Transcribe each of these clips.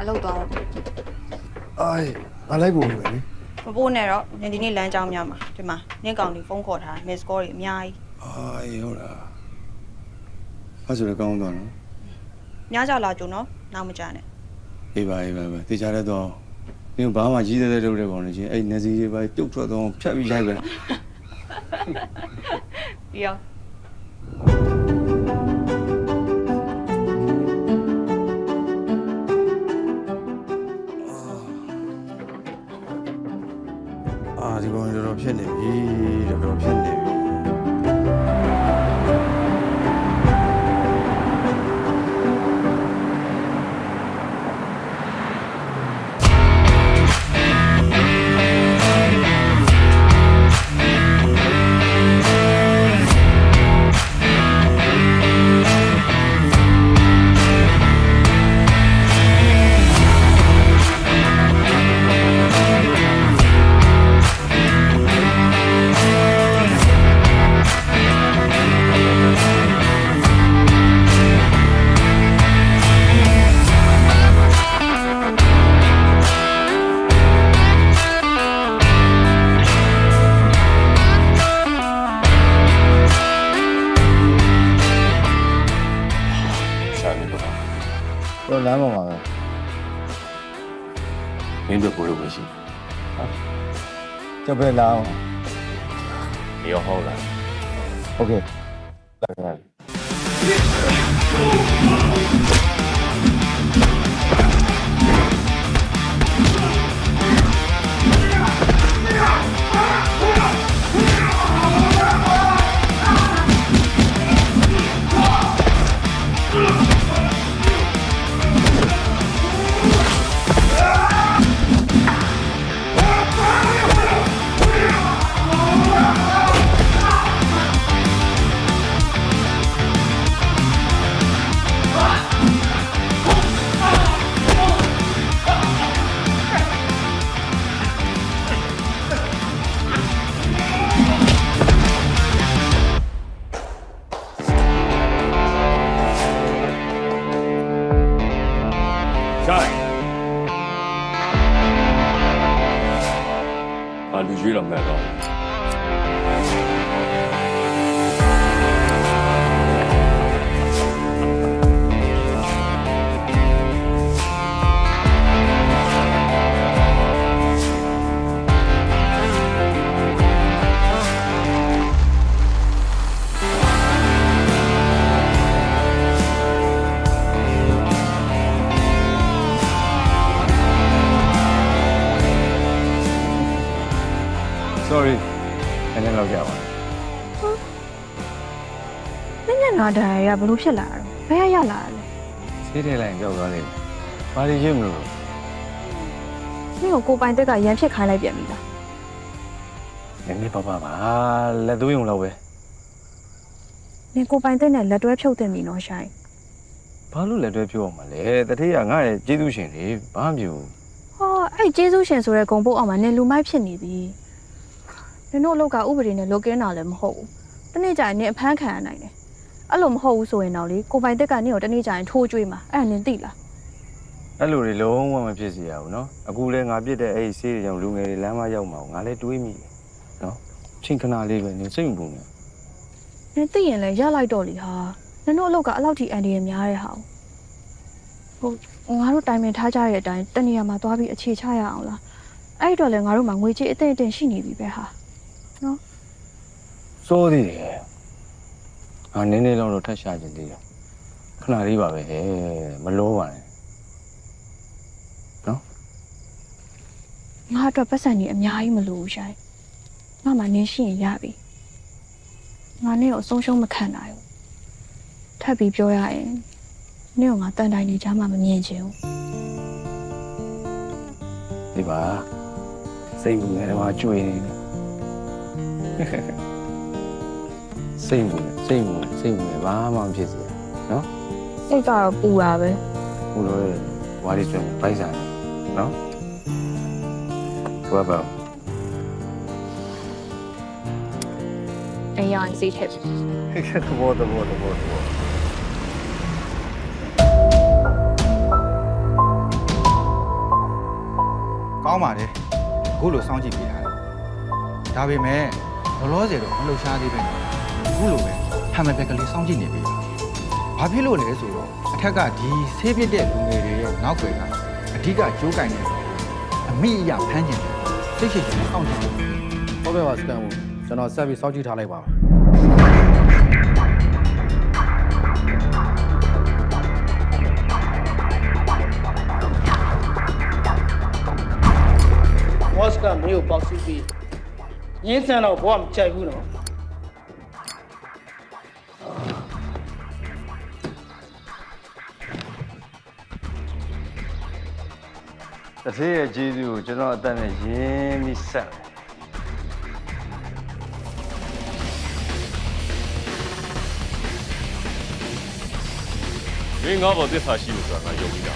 လုပ်သွားတော့ အေးငါလိုက်ဖို့ပဲလေ မပိုးနဲ့တော့နင်ဒီနေ့လမ်းကြောင်းများမှာဒီမှာနင့်ကောင်ဒီဖုန်းခေါ်ထား miss call တွေအများကြီး အေးဟုတ်လားအဲ့ဆိုလည်းကောင်းတော့နော် များကြလာကြုံနော်နောက်မကြနဲ့ အေးပါတေချာတဲ့တော့နင်ဘာမှကြီးတဲ့လုပ်တဲ့ကောင်လေချင်းအဲ့နေစီတွေပဲပြုတ်ထွက်တော့ဖြတ်ပြီးရိုက်ပဲ ပြီးရော ဒီကောင်တော်ဖြစ်နေပြီတော်ဖြစ်နေပြီတော့လမ်းပေါ်မှာပဲ မင်းတို့ဘိုးတို့ပဲရှိ ကျပဲလာအောင် နေရောဟောလား โอเค တက်ကြတယ် ใช่လူရွေးတော့မဲ့တော့ sorry နည်းနည်းလောက်ကြပါ နင့်နာဒိုင်ရဘလို့ဖြစ်လာတာဘယ်ရလာလဲ ဆေးထဲလိုက်ကြောက်သွားလိမ့်မယ်ဘာလို့ရမလို့ နင့်ကိုပိုင်တက်ကရန်ဖြစ်ခိုင်းလိုက်ပြန်ပြီလား နည်းနည်းပါပါလက်သွင်းုံလောက်ပဲ နင်ကိုပိုင်တက်နဲ့လက်တွဲဖြုတ်တင်ပြီနော်ရှိုင်း ဘာလို့လက်တွဲပြောအောင်မလဲတတိယငါ့ရဲ့ကျေးဇူးရှင်လေဘာမှမပြော ဟောအဲ့ကျေးဇူးရှင်ဆိုတဲ့ဂုံပုတ်အောင်မှာနင်လူမိုက်ဖြစ်နေပြီနင်တို့အလောက်ကဥပဒေနဲ့လုတ်ကင်းတာလည်းမဟုတ်ဘူးတနေ့ကျရင်နင်အဖမ်းခံရနိုင်တယ်အဲ့လိုမဟုတ်ဘူးဆိုရင်တော့လေကိုပိုင်တက်ကနင်ကိုတနေ့ကျရင်ထိုးကြွေးမှာအဲ့ဒါနင်သိလား အဲ့လိုတွေလုံးဝမဖြစ်စီရဘူးနော်အခုလဲငါပြစ်တဲ့အဲ့ဒီဆေးတွေကြောင့်လူငယ်တွေလမ်းမရောက်မှာငါလဲတွေးမိတယ်နော်ချင်းခဏလေးပဲနေစိတ်မပူနဲ့ နင်သိရင်လည်းရလိုက်တော့လေဟာနင်တို့အလောက်ကအဲ့လောက်ထိအန်ဒီရများတဲ့ဟာဟုတ်ငါတို့တိုင်ပင်ထားကြတဲ့အတိုင်းတနေရာမှာသွားပြီးအခြေချရအောင်လားအဲ့တော့လေငါတို့မှာငွေကြေးအသိအတင်ရှိနေပြီပဲဟာနော် စိုးသေးတယ်ငါနည်းနည်းတော့ထပ်ရှာချင်သေးတယ်ခဏလေးပါပဲဟဲ့မလောပါနဲ့ ငါအတွက်ပတ်စံကြီးအများကြီးမလိုဘူးရှိုင်းငါမှနင်းရှိရင်ရပြီငါနဲ့ကိုအဆုံးရှုံးမခံနိုင်ဘူးထပ်ပြီးပြောရရင်နင့်ကငါတန်တိုင်းနေချာမှမမြင်ချင်ဘူး ဒီပါစိတ်ဝင်နေမှာကျွေးနေတယ်စိတ်ဝင်ဘာမှမဖြစ်စေနော် စိတ်ကတော့ပူတာပဲ ဘုလိုဝါရီကျွန်းပိုက်စားနော်ဘာဘာ အရင်စီးထက် ဘော ဟ င်းပါတယ်အခုလိုစောင့်ကြည့်ပေးတာဒါပေမဲ့လောလောဆယ်တော့မလှုပ်ရှားသေးပဲအခုလိုပဲဟမ်မဘက်ကလေးစောင့်ကြည့်နေပြီဘာဖြစ်လို့လဲဆိုတော့အထက်ကဒီဆေးပြစ်တဲ့လူငယ်တွေရဲ့နောက်ွယ်ကအဓိကကြိုးကင်နေတယ်အမိအယဖမ်းကျင်တယ်သိရှိချင်စောင့်ကြည့်တယ် ဟုတ်ကဲ့ပါစကန်ဘူးကျွန်တော်ဆက်ပြီးစောင့်ကြည့်ထားလိုက်ပါမယ် ဘော့စ်ကမင်းကိုပေါက်စီးပြီးရင်းစံတော့ဘောကမကြိုက်ဘူးနော် တစ်ထည့်ရဲ့ကျေးဇူးကိုကျွန်တော်အသက်နဲ့ရင်းပြီးဆက်တယ် မင်းငါ့ဘောသစ္စာရှိလို့ဆိုတာငါယုံပြီးတာ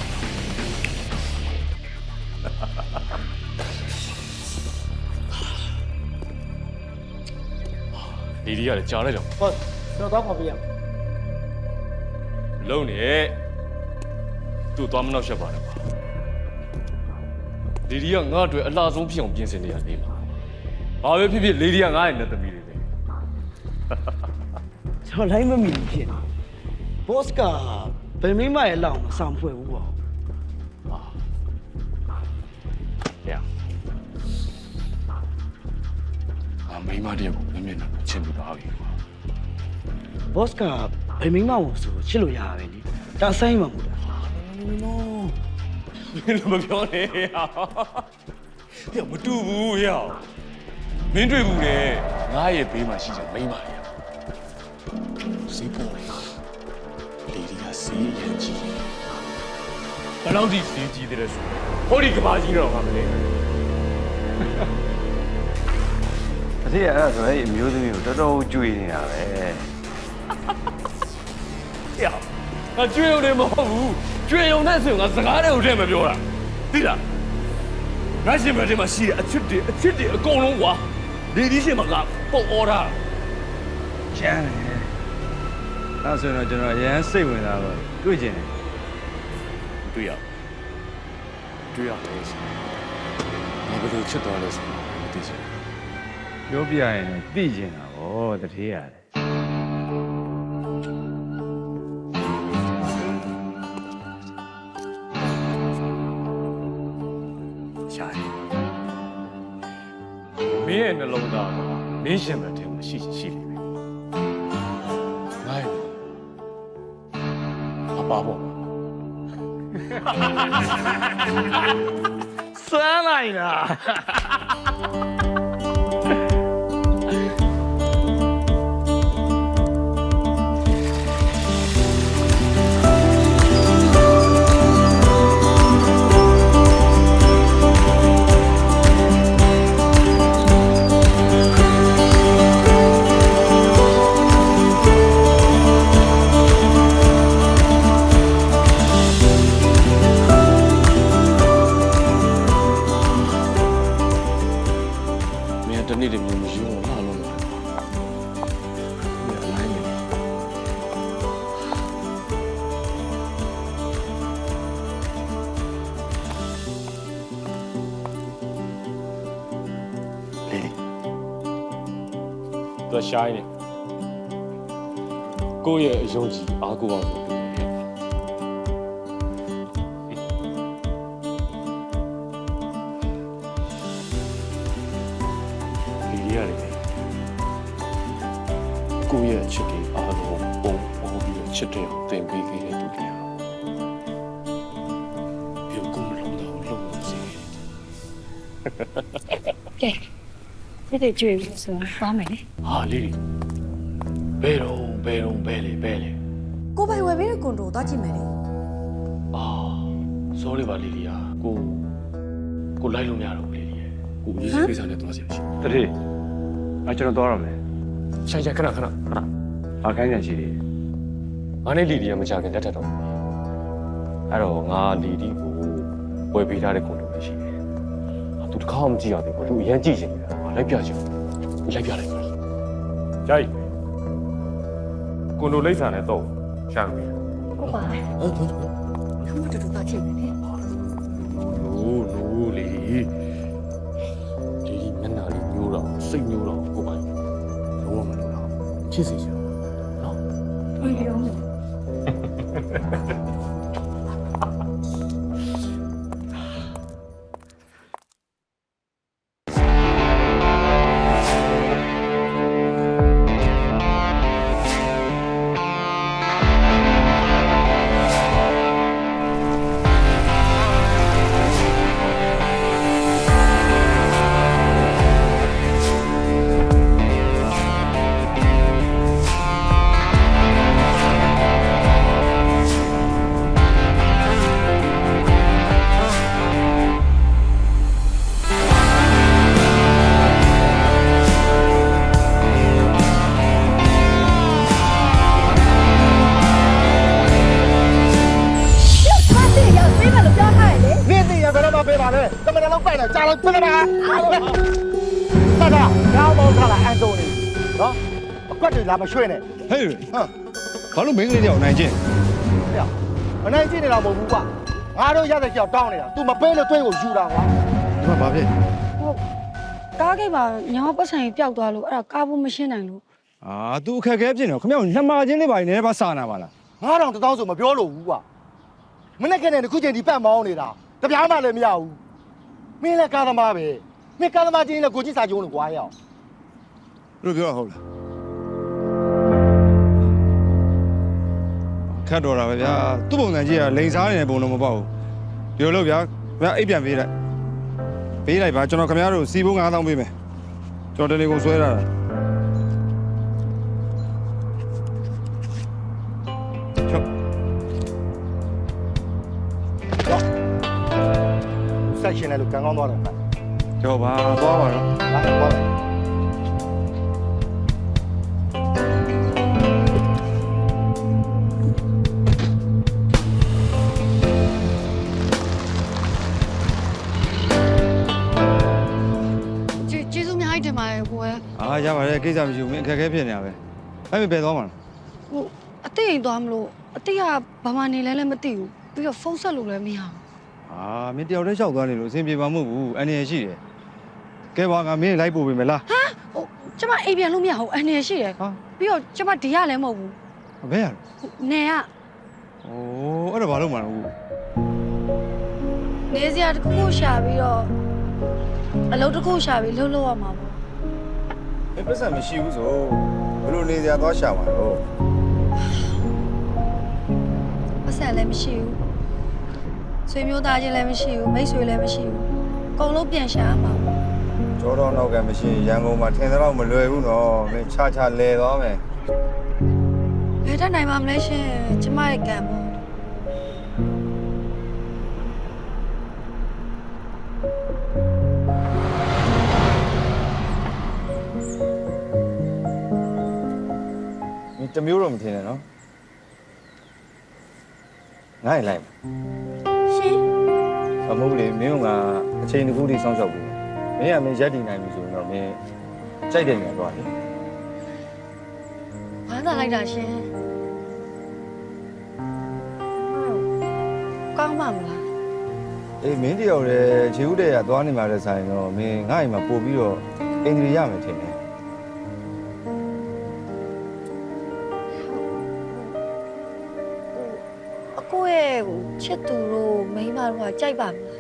ဒီဒီကလည်းကြားလိုက်တော့ ဘော့စ်ကျွန်တော်တော့ခေါ်ပြရမယ် လုံးနေသူ့သွားမနှောက်ရှက်ပါနဲ့ပါလေဒီကငါ့အတွက်အလားဆုံးဖြစ်အောင်ပြင်ဆင်နေရသေးလားဘာပဲဖြစ်ဖြစ်လေဒီကငါ့ရဲ့နဲ့သမီးတွေပဲ ကျွန်တော်လိုက်မမီဘူးဖြစ်နေဘော့စ်ကဘယ်မိမရဲ့လောက်မဆောင်ဖွဲ့ဘူးပေါ့ ရအမေမတည်းကိုမျက်နှာချင်ပြီးသားပြီ ဘော့စ်ကဘယ်မိမကိုဆိုချစ်လို့ရတာပဲလေဒါဆိုင်မှာမဟုတ်လား မင်းလည်းမပြောနဲ့ဟဲ့မတူဘူးဟဲ့မင်းတွေ့ဘူးလေငါရဲ့ဘေးမှာရှိတဲ့မိန်းမတွေစီးပေါ်လေလေဒီကစီးရင်ကြီးဘယ်လောက်ထိစီးကြီးတဲ့ဆိုဟိုဒီကဘာကြီးတော့ငါမလဲ တစ်ထည့်ရဲ့အဲ့ဒါဆိုရင်အမျိုးသမီးကိုတော်တော်ကြွေနေတာပဲ ဟဲ့ငါကြွေုံနေမဟုတ်ဘူးကြွေုံတဲ့ဆိုငါစကားတွေကိုတည်းမပြောတာသိလားငါရှင်ဘက်ထဲမှာရှိတဲ့အချစ်တွေအကုန်လုံးကွာလေဒီရှင်မှာကပုံအော်တာ ကျန်တယ်အဲ့ဆိုရင်တော့ကျွန်တော်အရန်စိတ်ဝင်စားတော့တွေ့ကျင်တယ် တွေ့ရလေငါဘယ်လိုချစ်တော်လဲဆိုတော့မသိချင် ပြောပြရင်လည်းသိကျင်တာဗောတစ်ထည့်ရတယ် ရှာတယ်မင်းရဲ့နှလုံးသားကမင်းရှင်ဘက်ထဲမှာရှိနေပြီငါရဲ့အပါပေါ့ စွမ်းလိုက်လား မင်းတနေ့တည်းမျိုးမယူတော့လာလို့လားမင်းအနိုင်နေလေတော့ရှိုင်းနေကိုယ့်ရဲ့အယုံကြည်အားကိုးအောင်ဆိုပြီးရတယ်ကိုယ့်ရဲ့ချစ်တွေအားလုံးပုံပေါ်ပြီးချစ်တဲ့တင်ပေးခဲ့တဲ့သူတရားဘယ်ကုမလုံးတော့လုံးလို့စီ ကဲတဲ့ကြွေးဆိုသွားမယ်လေ ဟာလေးဘယ်တော့ဘယ်လေ ကိုပိုင်ဝယ်ပေးတဲ့ကွန်ဒိုသွားကြည့်မယ်လေ အာ sorry ပါလေးလေးကိုလိုက်လို့မရတော့ဘူးလေးလေးကိုရေးစီကိစ္စနဲ့သွားစီရှိ တစ်ထည့်အဲ့ကျွန်တော်သွားရမယ် ဆိုင်ခဏ ဘာခိုင်းကြရှိသေး ငါနဲ့လီဒီကမကြခင်လက်ထက်တော့အဲ့တော့ငါလီဒီကိုဝယ်ပေးထားတဲ့ကွန်ဒိုပဲရှိတယ်သူတစ်ခါမှမကြည့်ရသေးဘူးသူအရင်ကြည့်ချင်နေတာငါလိုက်ပြချင်လိုက်ပြလိုက်ပါကြိုက်ကွန်ဒိုလိမ့်စာနဲ့တော့ရှာလို့ ကိုပိုင်ခမတူတူသွားကြည့်မယ်လေ နိုးလီ စိတ်မျိုးတော့ကိုပိုင်လုံးဝမလို့တော့ဖြစ်စီချင်နော် ဘယ်လိုလဲ 你这也在那边背吧嘞？怎么的老摆了？家了不了吧？大哥，羊毛上来按住你，啊？怪对咱们水呢？ ဟဲ့ဘာလို့မင်းကလေးတယောက်နိုင်ချင်း 哎呀，我那今天老母吧，俺都现在叫当的了，都没背了对我输了我。 ဒီမှာဘာဖြစ် ဟုတ်ကားကိတ်ပါညောပတ်ဆိုင်ပျောက်သွားလို့အဲ့ဒါကားဖို့မရှင်းနိုင်လို့ အာ तू အခက်ခဲဖြစ်နေတော့ခမရနှစ်မာချင်းလေးပါနေတယ်ပါစာနာပါလား 俺让这当时没标了五吧，我那看见你估计你半毛的啦，这边嘛来没有？没来干他妈呗，没干他妈今天估计啥就能刮呀？ တို့ပြောတာဟုတ်လားခတ်တော်တာပဲဗျာသူ့ပုံစံကြီးကလိန်စားနေတဲ့ပုံတော့မပေါ့ဘူးဒီလိုလို့ဗျာဗျာအိပ်ပြန်ပေးလိုက်ပါကျွန်တော်ခင်ဗျားတို့စီဘုံ9000ပေးမယ်ကျွန်တော်တနေကုန်ဆွဲရတာချုပ် 晒现在都刚刚到了， ကျော်ပါသွားပါတော့ 来过来。 ကျေးဇူးအများကြီးတင်ပါတယ်ကိုယ် အာရပါတယ်ကိစ္စမရှိဘူးမင်းအခက်ခဲဖြစ်နေတာပဲအဲ့မပဲသွားမှာလား ဟိုအတိတ်အိမ်သွားမလို့အတိတ်ကဘာမှနေလဲလည်းမသိဘူးပြီးတော့ဖုန်းဆက်လို့လည်းမရဘူး အာမင်းတယောက်တည်းလျှောက်သွားနေလို့အဆင်ပြေမှာမဟုတ်ဘူးအန်ရရှိတယ်ကဲပါငါမင်းလိုက်ပို့ပေးမယ်လား ဟိုကျမအိမ်ပြန်လို့မရဘူးအနေရှိတယ် ဟာ ပြီးတော့ကျမဒီရလည်းမဟုတ်ဘူး ဘယ်ရလဲ နေက โอ้အဲ့ဒါဘာလို့မှန်းလို့ နေစရာတစ်ခုခုရှာပြီးတော့အလုပ်တစ်ခုရှာပြီးလှုပ်လှုပ်ရမှာပေါ့ မင်းပတ်စံမရှိဘူးဆိုဘယ်လိုနေကြသွားရှာမှာတော့ ပတ်စံလည်းမရှိဘူးဆွေမျိုးသားချင်းလည်းမရှိဘူးမိတ်ဆွေလည်းမရှိဘူးအကုန်လုံးပြန်ရှာရမှာပေါ့ ကျောတော်နောက်ကမရှိရင်ရန်ကုန်မှာထင်သလောက်မလွယ်ဘူးနော်မင်းခြားလဲသွားမယ် ဘယ်တတ်နိုင်မှာမလဲရှင်ကျမရဲ့ကံပေါ့ မင်းတစ်မျိုးတော့မထင်နဲ့နော်ငါ့ရင်လိုက် ရှင် မဟုတ်လေမင်းကအချိန်တစ်ခုတည်းစောင့်ရှောက်ပြီမင်းကမင်းရက်တည်နိုင်ပြီဆိုရင်တော့မင်းကြိုက်တဲ့နေရာသွားလေ ဝမ်းသာလိုက်တာရှင်ကောင်းပါမလား အေးမင်းတယောက်လည်းခြေဦးတဲ့ရသွားနေမှာတဲ့ဆိုင်တော့မင်းငါ့အိမ်မှာပို့ပြီးတော့အင်္ဂလိပ်ရမယ်ထင်တယ် အကိုရဲ့ဟိုချစ်သူတို့မိန်းမတို့ကကြိုက်ပါမလား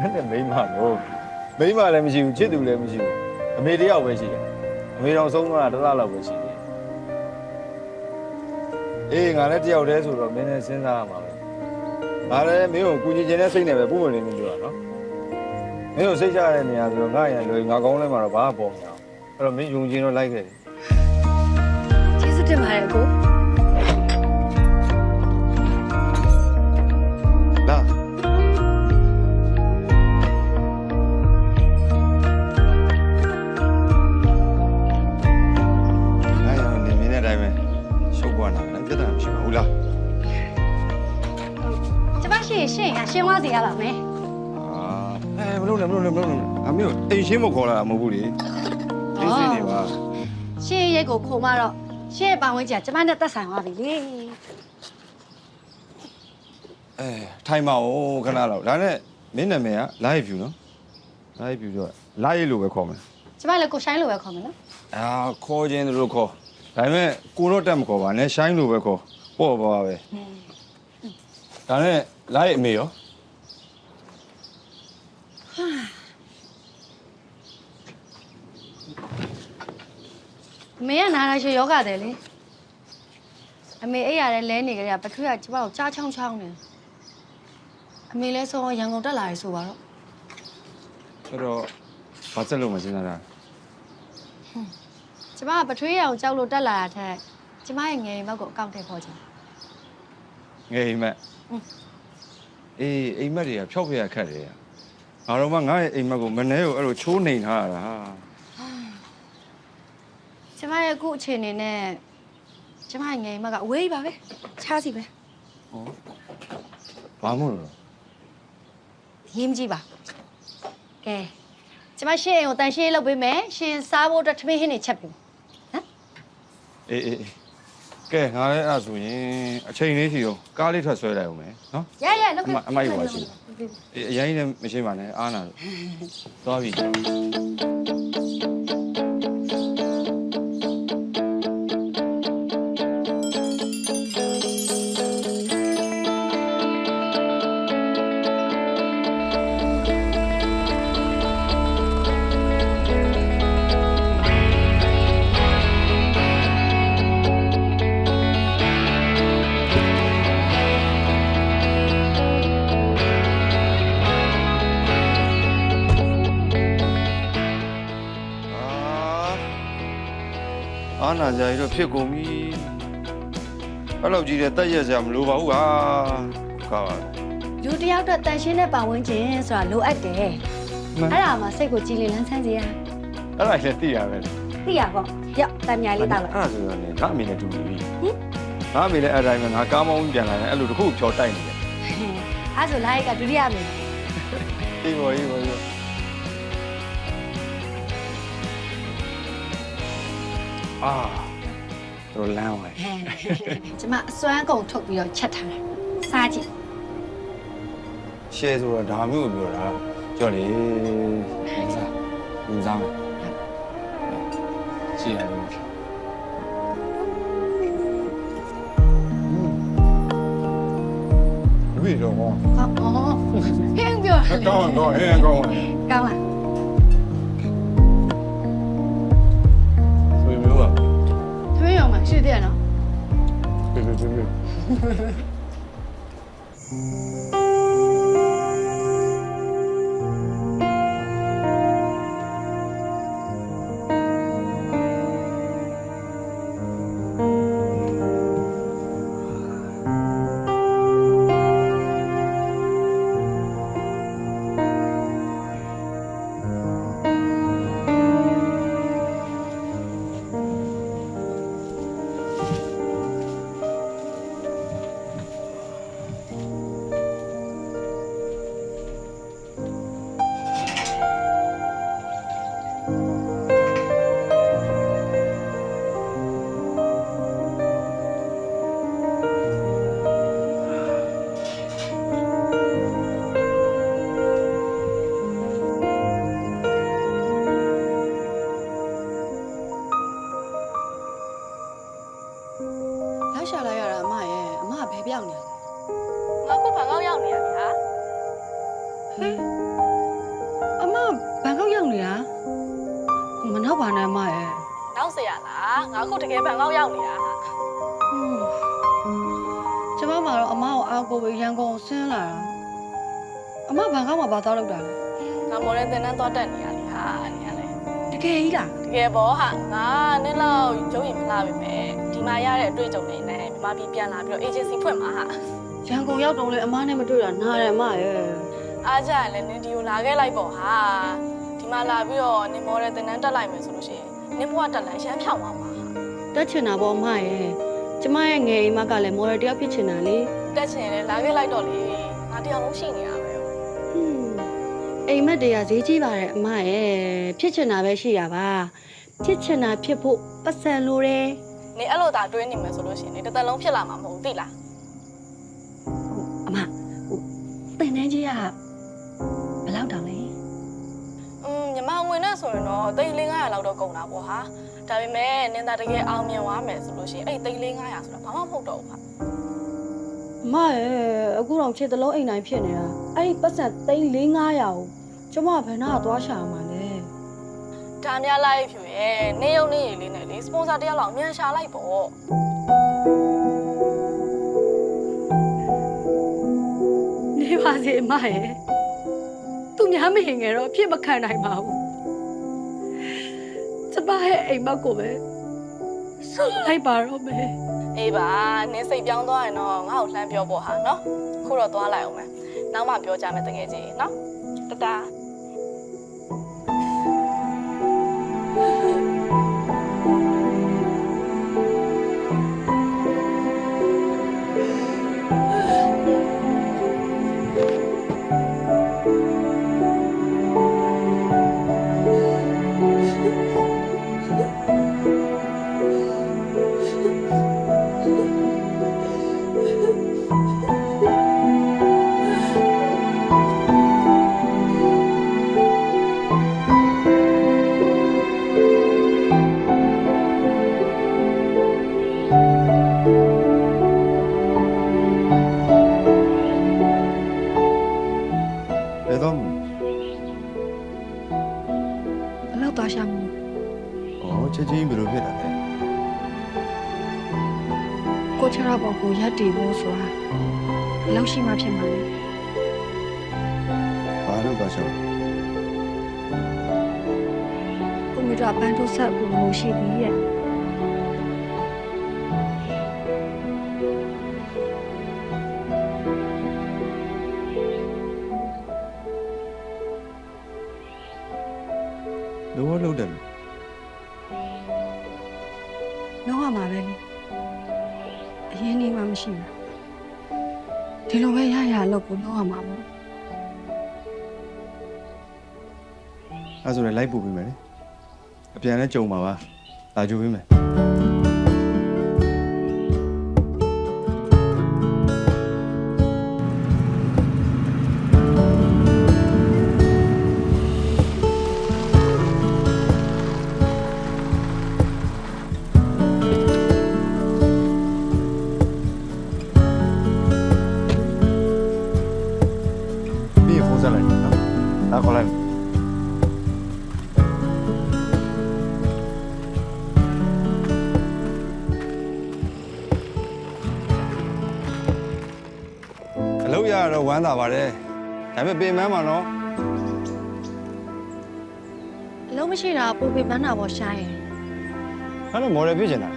ဘယ်နဲ့မိန်းမလို့မိန်းမလည်းမရှိဘူးချစ်သူလည်းမရှိဘူးအမေတယောက်ပဲရှိတယ်အမေတော်ဆုံးသွားတာတစ်လလောက်ပဲရှိတယ်အေးငါလည်းတယောက်တည်းဆိုတော့မင်းလည်းစဉ်းစားရမှာပဲငါလည်းမင်းကိုကူညီချင်တဲ့စိတ်နဲ့ပဲပုံမှန်လေးနေပြောတာနော်မင်းကိုစိတ်ချရတဲ့နေရာဆိုတော့ငါရံလွယ်ငါကောင်းလဲမှာတော့ဘာမှပေါ်မလာဘူးအဲ့တော့မင်းယုံကြည်တော့လိုက်ခဲ့တယ် ကျေးဇူးတင်ပါတယ်ကို လာအဲ့တော့နေမင်းနဲ့တိုင်းပဲရှုပ်ပွားလာတယ်ပြဿနာမရှိပါဘူးလား ကျမရှိရင်ရှင်းရရှင်းသွားစီရပါမယ် မလုပ်နဲ့အမေကိုအိမ်ရှင်းမခေါ်လာတာမဟုတ်ဘူးလေသိစင်းနေပါ ရှင်းရိတ်ကိုခုံမတော့ရှင်းရဲ့ပတ်ဝန်းကျင်ကကျမနဲ့သက်ဆိုင်သွားပြီလေ ထိုင်ပါဦးခဏလောက်ဒါနဲ့မင်းနာမည်က live view နော် live view တော့ live လို့ပဲခေါ်မယ် ကျမလည်းကိုရှိုင်းလိုပဲခေါ်မယ်နော် အာခေါ်ခြင်းတို့ခေါ်ဒါပေမဲ့ကိုတော့တက်မခေါ်ပါနဲ့ရှိုင်းလို့ပဲခေါ်ပေါ့ပါပဲဒါနဲ့လိုက်အမေရော အမေကနားလာရှယောဂတယ်လေအမေအိပ်ရတဲ့လဲနေကြတဲ့ပထွေးကကျမကိုကြားချောင်းချောင်းနေအမေလဲဆိုရန်ကုန်တက်လာရဆိုပါတော့ အဲ့တော့ဘာဆက်လို့မစဉ်းစားတာ ကျမကပထွေးရအောင်ကြောက်လို့တက်လာတာထက်ကျမရဲ့ငယ်ရင်ဘက်ကိုအကောင့်ထည့်ခေါ်ချင် ငယ်အိမ်မက်အေးအိမ်မက်တွေကဖြောက်ဖျက်ခတ်တယ်ငါတော့မှငါရဲ့အိမ်မက်ကိုမနှဲကိုအဲ့လိုချိုးနှိမ်ထားရတာဟာ ကျမရဲ့အခုအခြေအနေနဲ့ကျမရဲ့ငယ်ရင်ဘက်ကအဝေးပါပဲချားစီပဲ ဟောဘာမို့လို့ ရင်းမကြည့်ပါကဲကျမရှင်းရင်ကိုတန်ရှင်းလုပ်ပေးမယ်ရှင်စားဖို့အတွက်ထမင်းဟင်းတွေချက်ပေးနော် အေးအေးကဲငါလည်းအဲ့ဒါဆိုရင်အချိန်လေးရှိရောကားလေးထွက်ဆွဲလိုက်အောင်မယ်နော် ရရလုပ်ပေး အမိုက်ပါရှိအေးအရင်လည်းမရှိပါနဲ့အားနာလို့သွားပြီအားနာကြရတော့ဖြစ်ကုန်ပြီအဲ့လိုကြီးတဲ့တက်ရက်စရာမလိုပါဘူးဟာကားပါ လူတစ်ယောက်တော့တန်ရှင်းတဲ့ပတ်ဝန်းကျင်ဆိုတာလိုအပ်တယ်အဲ့ဒါမှစိတ်ကိုကြည်လင်လန်းဆန်းစေရ အဲ့ဒါလည်းသိရပဲ သိရပေါ့ရောက်တန်မြာလေးတောက်လိုက် အဲ့ဒါဆိုတော့လေငါအမေနဲ့တူပြီငါအမေလည်းအဲ့တိုင်းပဲငါကားမောင်းပြန်လာတယ်အဲ့လိုတစ်ခုဖြောတိုက်နေတယ် အဲ့ဆိုလိုက်ကဒုတိယမေ အေးဘောအေးဘောအာတော်လမ်းဝဲ ကျမအစွမ်းကုန်ထုတ်ပြီးတော့ချက်ထားတာစားကြည့် ရှယ်ဆိုတော့ဒါမျိုးကိုပြောတာကြောက်လေစားလူစားမယ်ရှယ်ရလို့ဘယ်လိုကော အော်ဟင်းပြော ကောင်းကောင်းဟင်းကောင်း ကောင်းလား ဆိုမျိုးပါ သမီးရောမရှိသေးရနော် ပြေပြေပြေ ရောက်ရှာလိုက်ရတာအမရဲ့အမကဘယ်ပြောင်းနေလဲ ငါခုဘာကောက်ရောက်နေရဗျာ ဟဲ့အမဘန်ကောက်ရောက်နေတာမနှောက်ပါနဲ့အမရဲ့ နောက်เสียလားငါခုတကယ်ဘန်ကောက်ရောက်နေတာဟာ ကျမမှာတော့အမကိုအားကိုပြီးရန်ကုန်ဆင်းလာတာအမဘန်ကောက်မှာဘာသွားလုပ်တာလဲ ငါမော်ရယ်တင်တန်းသွားတက်နေရလေဟာနေရလေ တကယ်ကြီးလား တကယ်ပေါ့ဟာငါနင်းလောက်ကျုံရင်မလာပါမယ်ဒီမှာရတဲ့အတွေ့အကြုံတွေနဲ့မြန်မာပြည်ပြန်လာပြီးတော့ agency ဖွင့်မှာဟာ ရန်ကုန်ရောက်တော့လေအမနဲ့မတွေ့တာနားတယ်အမရဲ့ အားကြရင်လည်းနင်းဒီကိုလာခဲ့လိုက်ပေါ့ဟာဒီမှာလာပြီးတော့နင်းမော်ရယ်တင်တန်းတက်လိုက်မယ်ဆိုလို့ရှိရင်နင်းဘဝတက်လိုက်ရမ်းဖြောင်းသွားမှာဟာ တက်ချင်တာပေါ့အမရဲ့ကျမရဲ့ငယ်အိမ်မကလည်းမော်ရယ်တယောက်ဖြစ်ချင်တာလေ တက်ချင်လည်းလာခဲ့လိုက်တော့လေငါတရားလုံးရှိနေရပဲ အိမ်မက်တွေကဈေးကြီးပါတယ်အမရဲ့ဖြစ်ချင်တာပဲရှိရပါဖြစ်ချင်တာဖြစ်ဖို့ပတ်စံလိုတယ် နေအဲ့လိုသာတွေးနေမယ်ဆိုလို့ရှိရင်နေတစ်သက်လုံးဖြစ်လာမှာမဟုတ်ဘူးသိလား အမဟိုတင်တန်းကြီးကဘယ်လောက်တောင်လဲ အ ညီမဝင်နေဆိုရင်တော့သိန်း400လောက်တော့ကုန်တာပေါ့ဟာဒါပေမဲ့နင်သာတကယ်အောင်မြင်သွားမယ်ဆိုလို့ရှိရင်အဲ့သိန်း400ဆိုတာဘာမှမဟုတ်တော့ဘူးဟာ အမရဲ့အခုတော့ခြေတလုံးအိမ်တိုင်းဖြစ်နေတာအဲ့ဒီပတ်စံသိန်း400ကိုကျမဘယ်နာသွားရှာမှာလဲ ဒါများလိုက်ဖြူရဲ့နေရုံနေရလေးနဲ့လေစပွန်ဆာတယောက်လောက်အမြန်ရှာလိုက်ပေါ့ နေပါစေအမရဲ့သူများမရင်ငယ်တော့အဖြစ်မခံနိုင်ပါဘူးကျမရဲ့အိမ်မက်ကိုပဲဆုလိုက်ပါတော့မယ် အေးပါနင်စိတ်ပြောင်းသွားရင်တော့ငါ့ကိုလှမ်းပြောပေါ့ဟာနော်ခုတော့သွားလိုက်အောင်မယ်နောက်မှပြောကြမယ်တကယ်ကြီးနော်တတား ဘယ်တော့မှ ဘယ်လောက်သွားရှာမလဲ ချက်ချင်းဘယ်လိုဖြစ်တာလဲ ကိုချရဘောကိုရက်တည်ဖို့ဆိုတာဘယ်လောက်ရှိမှဖြစ်မှာလဲ ဘာလို့ပါချောင်း ကွန်ပျူတာပန်းထုတ်ဆက်ဖို့လို့ရှိသေးရဲ့ လောလုံးတယ် လုံးဝမှာပဲလေအရင်နေမှမရှိဘူးဒီလိုပဲရရလို့ကိုလုံးဝမှာပေါ့ အဲ့ဆိုလည်းလိုက်ပို့ပေးမယ်လေအပြန်နဲ့ကြုံပါပါလာကြိုပေးမယ် ပြီးဖုန်းဆက်လိုက်နော်ဒါခေါ်လိုက် အလုပ်ရတော့ဝမ်းသာပါတယ်ဒါပေမဲ့ပင်ပန်းပါနော် အလုံးမရှိတာပိုပေပန်းတာပေါ့ရှာရင် အဲ့တော့မော်ဒယ်ဖြစ်ချင်တာ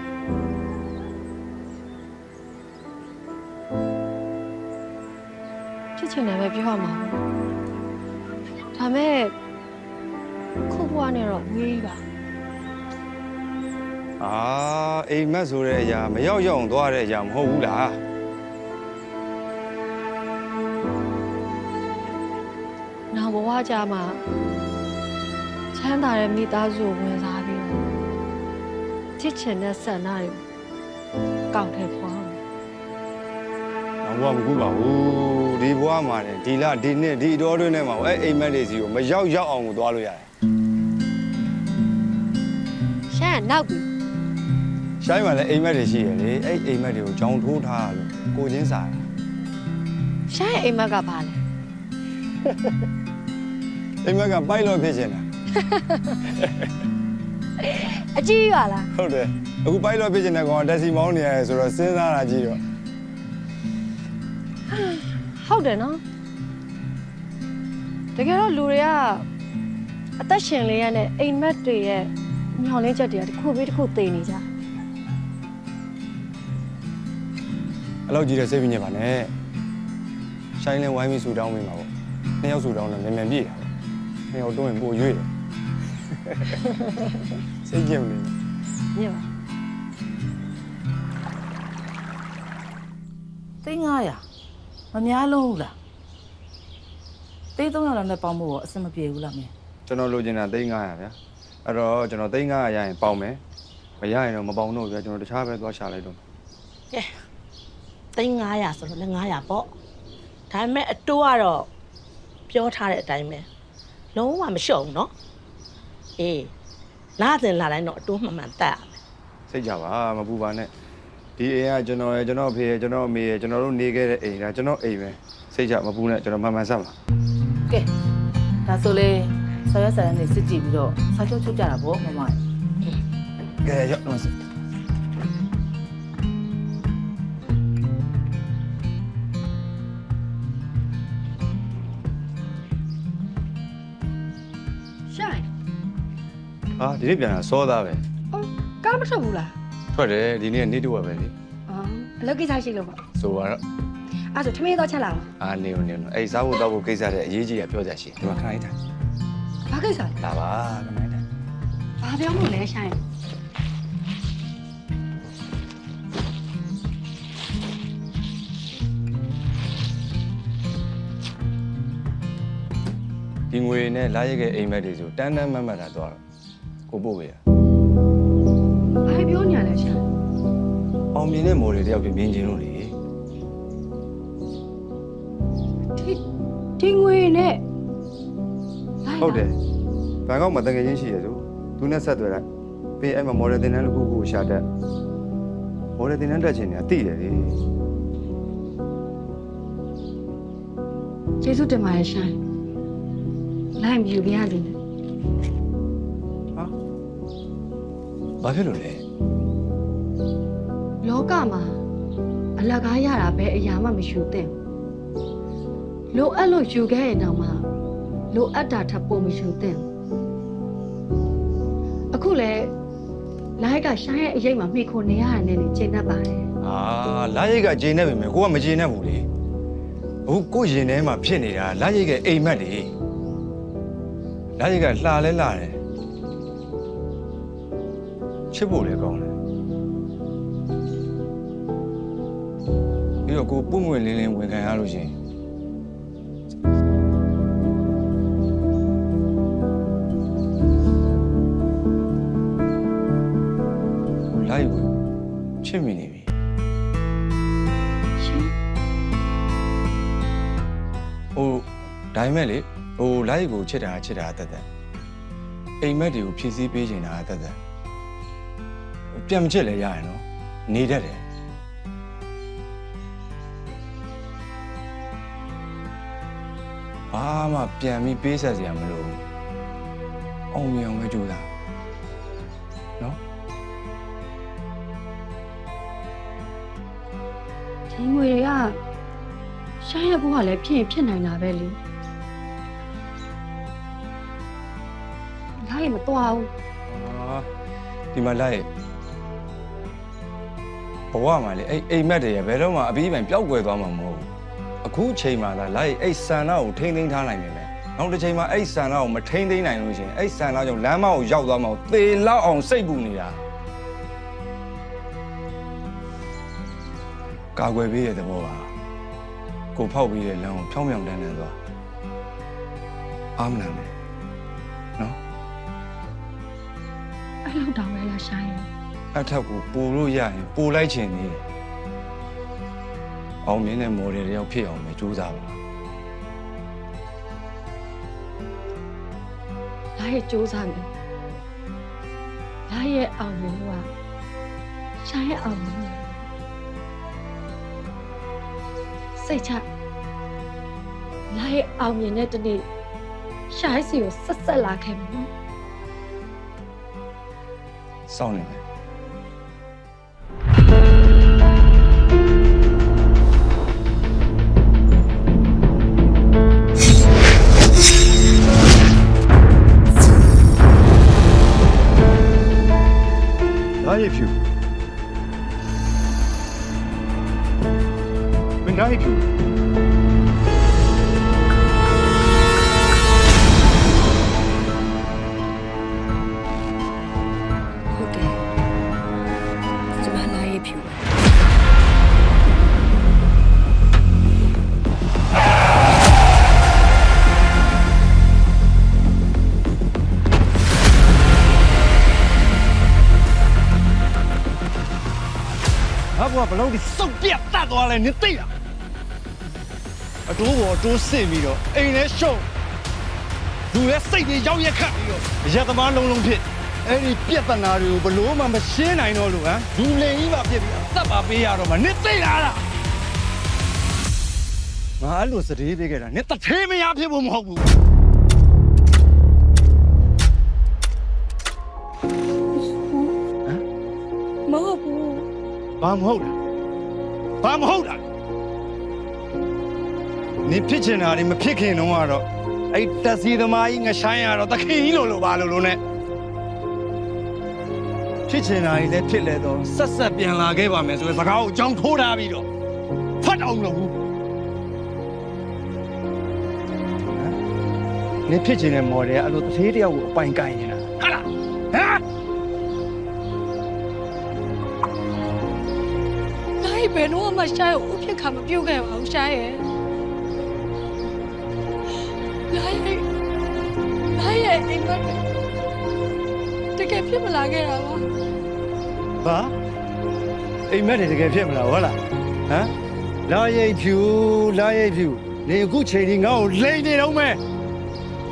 ဖြစ်ချင်တယ်ပဲပြောရမှာဒါမဲ့ခုဘွားနဲ့တော့ဝေးပါ အာအိမ်မက်ဆိုတဲ့အရာမရောက်ရောက်အောင်သွားတဲ့အရာမဟုတ်ဘူးလား နောက်ဘဝကြမှာချမ်းသာတဲ့မိသားစုကိုဝင်စားပြီးတော့ချစ်ချင်တဲ့ဆန္ဒတွေကိုကောက်ထဲဖွားမယ် တော့ဘဝမကူပါဘူးဒီဘဝမှာねဒီလဒီနှစ်ဒီအတော်တွင်းထဲမှာအဲ့အိမ်မက်တွေစီကိုမရောက်ရောက်အောင်ကိုသွားလို့ရတယ် ရှမ်းကနောက်ပြီ ရှိုင်းမှာလည်းအိမ်မက်တွေရှိရလေအဲ့အိမ်မက်တွေကိုကြောင်ထိုးထားလို့ကိုချင်းစားတယ် ရှမ်းရဲ့အိမ်မက်ကဘာလဲ အိမ်မက်ကပိုက်လို့ဖြစ်ချင်တာ အကြီးပါလား ဟုတ်တယ်အခုပိုက်လို့ဖြစ်ချင်တဲ့ကောင်ကတက်စီမောင်းနေရတယ်ဆိုတော့စဉ်းစားတာကြည့်တော့ ဟုတ်တယ်နော်တကယ်တော့လူတွေကအသက်ရှင်လေးရတဲ့အိမ်မက်တွေရဲ့ညှော်လင်းချက်တွေကတစ်ခုပြီးတစ်ခုသေနေကြ အဲ့လောက်ကြီးတဲ့စိတ်ပြင်းနေပါနဲ့ရှိုင်းလဲဝိုင်းပြီးဆူတောင်းပေးမှာပေါ့နှစ်ယောက်ဆူတောင်းတော့မြန်မြန်ပြည့်တာပေါ့နှစ်ယောက်တွန်းရင်ပိုရွေ့တယ်စိတ်ကြင်မနေ ညပါ သိန်း900မများလုံးဘူးလားသိန်း300လောက်နဲ့ပေါင်းဖို့အဆင်မပြေဘူးလားမင်း ကျွန်တော်လိုချင်တာ3,500ဗျာအဲ့တော့ကျွန်တော်3,500ရရင်ပေါင်မယ်မရရင်တော့မပေါင်တော့ဗျာကျွန်တော်တခြားပဲသွားရှာလိုက်တော့ ကဲသိန်း900ဆိုတော့လည်း900ပေါ့ဒါပေမဲ့အတိုးကတော့ပြောထားတဲ့အတိုင်းပဲ လုံးဝမလျှော့ဘူးနော်အေးလာတယ်လာတိုင်းတော့အတိုးမှန်မှန်တက်ရမယ် စိတ်ကြပါမပူပါနဲ့ဒီအိမ်ကကျွန်တော်ရဲ့ကျွန်တော်အဖေရဲ့ကျွန်တော်အမေရဲ့ကျွန်တော်တို့နေခဲ့တဲ့အိမ်ကကျွန်တော်အိမ်ပဲစိတ်ကြမပူနဲ့ကျွန်တော်မှန်မှန်ဆက်ပါ ကဲဒါဆိုလေဆရာဆရာနဲ့စစ်ကြည့်ပြီးတော့စာချုပ်ချုပ်ကြတာပေါ့မမ ကဲရောက်တော့စ ရှိုင်း ဟာဒီနေ့ပြန်လာစောသားပဲ အော်ကားမထွက်ဘူးလား ထွက်တယ်ဒီနေ့နေ့တူပဲလေ အော်အလုပ်ကိစ္စရှိလို့ပေါ့ ဆိုတော့ အဲ့ဆိုထမင်းတော့ချက်လာအောင် အာနေဦးနေဦးအဲ့စားဖို့တောက်ဖို့ကိစ္စတဲ့အရေးကြီးရပြောကြရှိဒီမှာခဏလေးထိုင် ဘာကိစ္စလဲ လာပါခဏလေးထိုင် ဘာပြောလို့လဲရှိုင်း ဒီငွေနဲ့လာရခဲ့အိမ်မက်တွေဆိုတန်းတန်းမတ်မတ်တာတော့ကိုပို့ပေးရ ဘာပြောနေရလဲရှိုင်း အောင်မြင်တဲ့မော်ဒယ်တယောက်ပြင်မြင်ချင်းလို့လေ ဒီငွေနဲ့ ဟုတ်တယ်ဘန်ကောက်မှာတကယ်ချင်းရှိရဆိုသူနဲ့ဆက်သွယ်လိုက်ပြီးအဲ့မှာမော်ဒယ်တင်တန်းတစ်ခုခုကိုရှာတတ်မော်ဒယ်တင်တန်းတက်ချင်နေတာသိတယ်လေ ကျေးဇူးတင်ပါတယ်ရှိုင်းလိုက်မြူပြရစီနဲ့ ဟာဘာဖြစ်လို့လဲ လောကမှာအလကားရတာပဲအရာမှမယူသင့်ဘူးလိုအပ်လို့ယူခဲ့ရင်တော့မှလိုအပ်တာထပ်ဖို့မယူသင့်ဘူးအခုလေလိုက်ကရှိုင်းရဲ့အရေးမှာမိခိုနေရတာနဲ့နေချိန်တတ်ပါတယ် အာလာရိတ်ကဂျင်းနေပြီမယ်ကိုကမဂျင်းနေဘူးလေအခုကိုရင်ထဲမှာဖြစ်နေတာလာရိတ်ကအိမ်မက်လေလာရိတ်ကလှလဲလှတယ်ချစ်ဖို့လည်းကောင်းတယ်ပြီးတော့ကိုပုံမွေလင်းလင်းဝင်ခံရလို့ရှိရင်လာရိတ်ကိုချစ်မိနေပြီ ရှင် ဟိုဒါပေမဲ့လေဟိုလိုက်ကိုချစ်တာတက်တက်အိမ်မက်တွေကိုဖြည့်ဆည်းပေးနေတာတက်တက်ပြန်မချစ်လဲရရင်နော်နေတတ်တယ်ဘာမှပြန်ပြီးပေးဆက်စရာမလိုဘူးအောင်မြင်အောင်ပဲကြိုးစားနော် ဒီငွေတွေကရှိုင်းရဲ့ဘဝလည်းဖြစ်ရင်ဖြစ်နိုင်တာပဲလေလိုက်မတော်ဘူး အာဒီမှာလိုက်ဘဝမှာလေအဲ့အိမ်မက်တွေရဘယ်တော့မှအပြီးပိုင်ပျောက်ကွယ်သွားမှာမဟုတ်ဘူးအခုချိန်မှာသာလိုက်အဲ့ဆန္ဒကိုထိမ့်သိမ်းထားနိုင်ပြီမယ်နောက်တစ်ချိန်မှာအဲ့ဆန္ဒကိုမထိမ့်သိမ်းနိုင်လို့ရှိရင်အဲ့ဆန္ဒကြောင့်လမ်းမကိုရောက်သွားမှာကိုသေလောက်အောင်စိတ်ပူနေတာကာကွယ်ပေးတဲ့သဘောပါကိုဖောက်ပြီးတဲ့လမ်းကိုဖြောင်းဖြောင်းတန်းတန်းသွားအားမနာနဲ့နော် အဲ့လောက်တောင်ပဲလားရှိုင်းရဲ့ အထက်ကိုပို့လို့ရရင်ပို့လိုက်ချင်နေတယ်အောင်မြင်တဲ့မော်ဒယ်တယောက်ဖြစ်အောင်ပဲကြိုးစားပါ လိုက်ရဲ့စူးစမ်းတယ်လိုက်ရဲ့အောင်မြင်ကရှိုင်းရဲ့အောင်မြင်တယ်စိတ်ချလိုက်ရဲ့အောင်မြင်တဲ့တနေ့ရှိုင်းစီကိုဆက်ဆက်လာခဲ့မယ်နော် စောင့်နေမယ် လာရဖြူမင်းနိုင်ဖြူ ဟုတ်တယ်ကျမလာရေးဖြူ ငါကဘလုံးဒီစုပ်ပြတ်တတ်သွားလဲနင်သိလားအတိုးပေါ်တိုးစစ်ပြီးတော့အိမ်လဲရှုံ လူရဲ့စိတ်တွေရောက်ရက်ခတ်ပြီးတော့ရက်သမားလုံးလုံးဖြစ်အဲ့ဒီပြဿနာတွေကိုဘလို့မှမရှင်းနိုင်တော့လို့ဟမ်လူလင်ကြီးပါဖြစ်ပြီးအသက်ပါပေးရတော့မှနစ်သိလာတာငါအဲ့လိုစတေးပေးခဲ့တာနစ်တထေးမရဖြစ်ဖို့မဟုတ်ဘူး မဟုတ်ဘူး ဘာမဟုတ်လားနင်ဖြစ်ချင်တာတွေမဖြစ်ခင်တုန်းကတော့အဲ့တက်စီသမားကြီးငဆိုင်ရတော့တခင်ကြီးလို့ပါလို့နဲ့ဖြစ်ချင်တာတွေလည်းဖြစ်လေတော့ဆက်ပြန်လာခဲ့ပါမယ်ဆိုရင်စကားကိုအကြောင်းထိုးထားပြီးတော့ဖတ်အောင်လို့ဘူးနင်ဖြစ်ချင်တဲ့မော်ဒယ်ကအဲ့လိုတစ်သေးတယောက်ကိုအပိုင်ကိုင်းနေတာဟုတ်လားဟမ် ဒါဘယ်တော့မှရှားကိုအဖြစ်ခါမပြုတ်ခဲ့ပါဘူးရှားရဲ့လာရဲ့အိမ်မက်တကယ်ဖြစ်မလာခဲ့တာပါ ဘာအိမ်မက်တွေတကယ်ဖြစ်မလားဟုတ်လားဟမ်လာရိတ်ဖြူနေအခုချိန်ကြီးငါ့ကိုလိန်နေတော့မယ်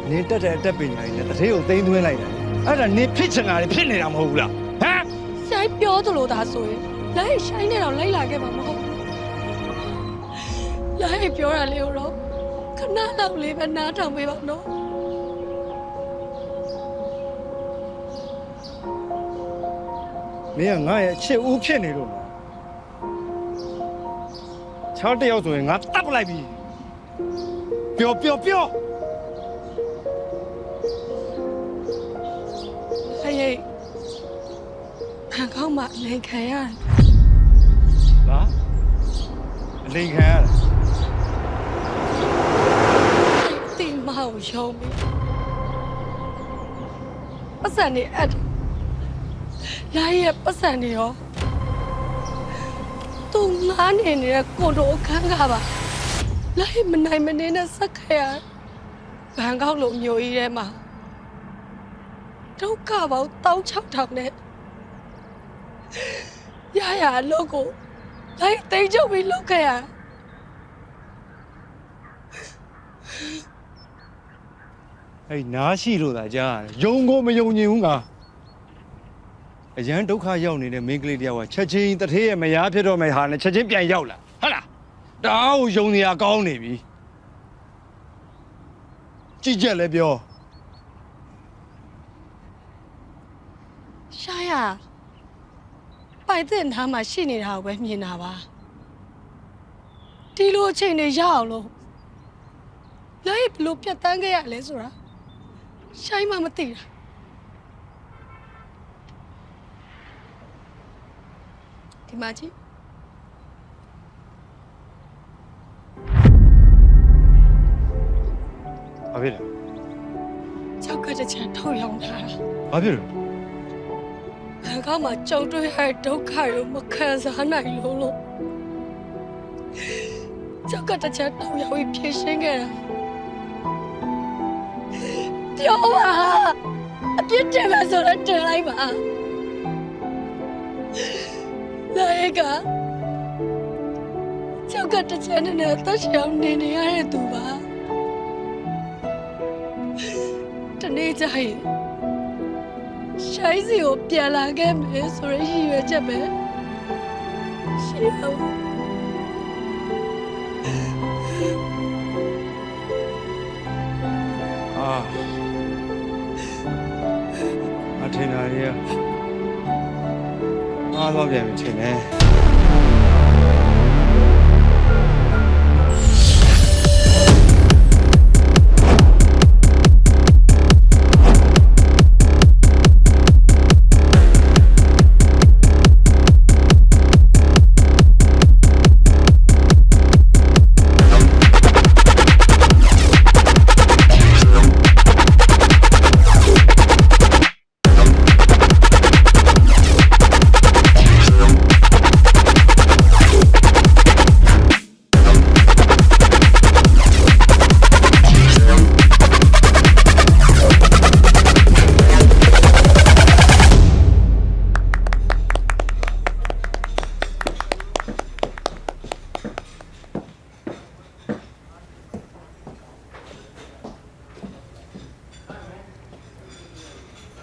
နင်တက်တဲ့အတက်ပညာကြီးနဲ့တထေးကိုသိမ်းသွင်းလိုက်တာအဲ့ဒါနင်ဖြစ်ချင်တာတွေဖြစ်နေတာမဟုတ်ဘူးလားဟမ် ရှိုင်းပြောသလိုသာဆိုရင်လာရဲ့ရှိုင်းနဲ့တော့လိုက်လာခဲ့မှာမဟုတ်ဘူးလာရဲ့ပြောတာလေးကိုတော့ခဏလောက်လေးပဲနားထောင်ပေးပါနော် မင်းကငါ့ရဲ့အချစ်ဦးဖြစ်နေလို့ချောင်းတယောက်ဆိုရင်ငါတပ်ပလိုက်ပြီပျော် ဟဲ့ဟန်ကောင်းမှလိန်ခံရတယ် ဘာအလိန်ခံရတာ တိမအောင်ရုံးပြီပတ်စံနေအပ်လာရဲ့ပတ်စံနေရောသူငားနေနေတဲ့ကိုတို့အခန်းကပါလာရဲ့မနိုင်မနေနဲ့ဆက်ခရဘန်ကောက်လိုမျိုးကြီးထဲမှာဒုက္ခပေါင်း16000နဲ့ရအလုပ်ကိုလိုက်သိမ်းချုပ်ပြီးလုပ်ခဲ့ရ အဲ့နားရှိလို့သာကြားရတယ်ယုံကိုမယုံညင်ဘူးငါအရန်ဒုက္ခရောက်နေတဲ့မိန်းကလေးတယောက်ကချက်ချင်းတထေးရဲ့မယားဖြစ်တော့မယ်ဟာနဲ့ချက်ချင်းပြန်ရောက်လာဟုတ်လားတအားကိုယုံနေရကောင်းနေပြီကြည့်ချက်လည်းပြော ရှာရပိုက်တဲ့နားမှာရှိနေတာကိုပဲမြင်တာပါဒီလိုအချိန်တွေရအောင်လို့လိုက်ဘလို့ပြတ်တန်းခဲ့ရလဲဆိုတာရှိုင်းမှမသိတာဒီမှာကြည့် ဘာဖြစ်လဲ ကြောက်ကတစ်ချမ်းထောက်ရောင်းထားတာ ဘာဖြစ်လဲ ဘန်ကောက်မှာကြုံတွေ့ရတဲ့ဒုက္ခတွေမခံစားနိုင်လို့ကြောက်ကတစ်ချမ်းထောက်ရောင်းပြီးဖြေရှင်းခဲ့တာပြောပါအပြစ်တင်မယ်ဆိုတော့တင်လိုက်ပါလိုက်ကြောက်ကတစ်ချမ်းနဲ့တော့ရှောင်းနေရတဲ့သူပါတနေ့ကျရင်ရှိုင်းစီကိုပြန်လာခဲ့မယ်ဆိုရည်ရွယ်ချက်ပဲရှိအောင် အထင်တာတွေကအားတော့ပြန်ပြီထင်တယ်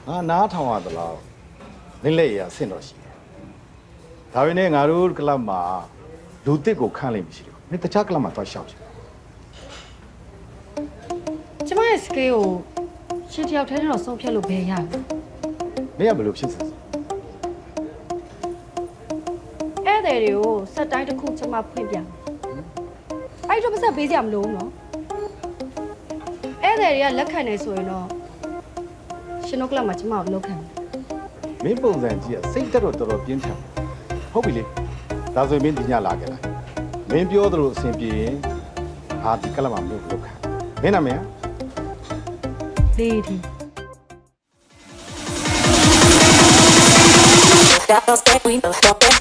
ငါနားထောင်ရသလားနင်းလက်ရအဆင့်တော့ရှိတယ်ဒါပေမဲ့ငါတို့ကလပ်မှာလူတစ်ကိုခန့်လိုက်မရှိဘူးမင်းတခြားကလပ်မှာသွားရှောက်ချင် ကျမရဲ့ scale ကိုရှင်တယောက်တည်းနဲ့တော့ဆုံးဖြတ်လို့ဘယ်ရလဲ မင်းကဘယ်လိုဖြစ်စလဲ ဧည့်သည်တွေကိုစက်တိုင်းတစ်ခုကျမဖွင့်ပြမယ်အဲ့တော့ပတ်သက်ပေးကြမလို့နော်ဧည့်သည်တွေကလက်ခံနေဆိုရင်တော့ရှင်တို့ကလပ်မှာကျမကိုလောက်ခံတယ် မင်းပုံစံကြီးကစိတ်တက်တော့တော်တော်ပြင်းထန်ဟုတ်ပြီလေဒါဆိုရင်မင်းဒီညလာခဲ့လားမင်းပြောသလိုအဆင်ပြေရင်ဟာဒီကလပ်မှာမင်းကိုလောက်ခံမင်းနာမည် လေးဒီ That's the we know stop it.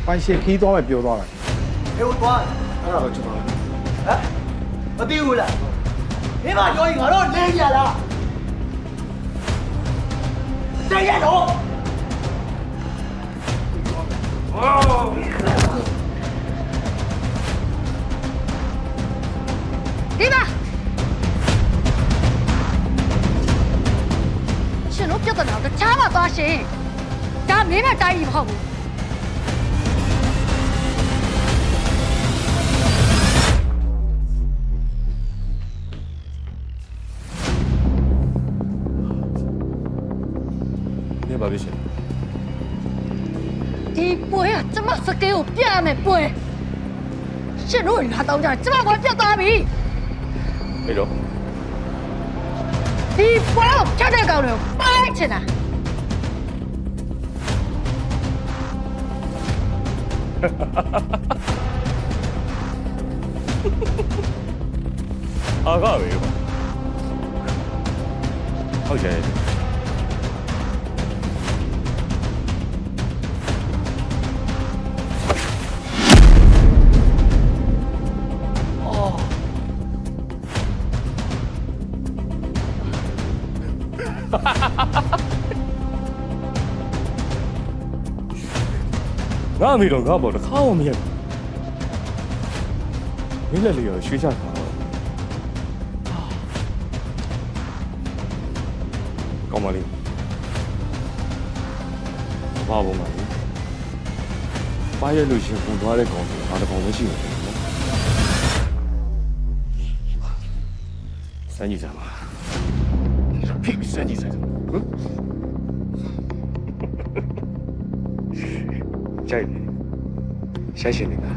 Quan xe khí đó mày biểu đó này. Yêu toán. Đó là chúng nó. Hả? Nó tiêu rồi. Thế mà cho anh ở đó lên nhà là. Đây nhà đó. đi màရှင်တို့ပြဿနာတခြားမှသွားရှင်ဒါမင်းနဲ့တိုင်းကြီးမဟုတ်ဘူး နေပါပြီရှင် ဒီပွဲကကျမစကေးကိုပြရမယ်ပွဲရှင်တို့လာတော့ကြကျမကပြတ်သွားပြီ အဲ့တော့ ဒီပွဲကိုဖြတ်တဲ့ကောင်တွေကိုပိုင်းချင်တာ အားကပဲဟုတ်တယ်ငါအမေတော့ငါပေါ့တစ်ခါမှမရက်ဘူးမင်းလည်းလေရွှေချတာကောင်းပါလိမ့်ဘာဘုံပါလဲပါရလို့ရှင်ပုံသွားတဲ့ကောင်တွေငါတစ်ကောင်မရှိဘူးနော်စမ်းကြည့်စမ်းပါဖိပြီးစမ်းကြည့်စမ်းဟမ်ကြိုက်ရှာရှင်နေတာ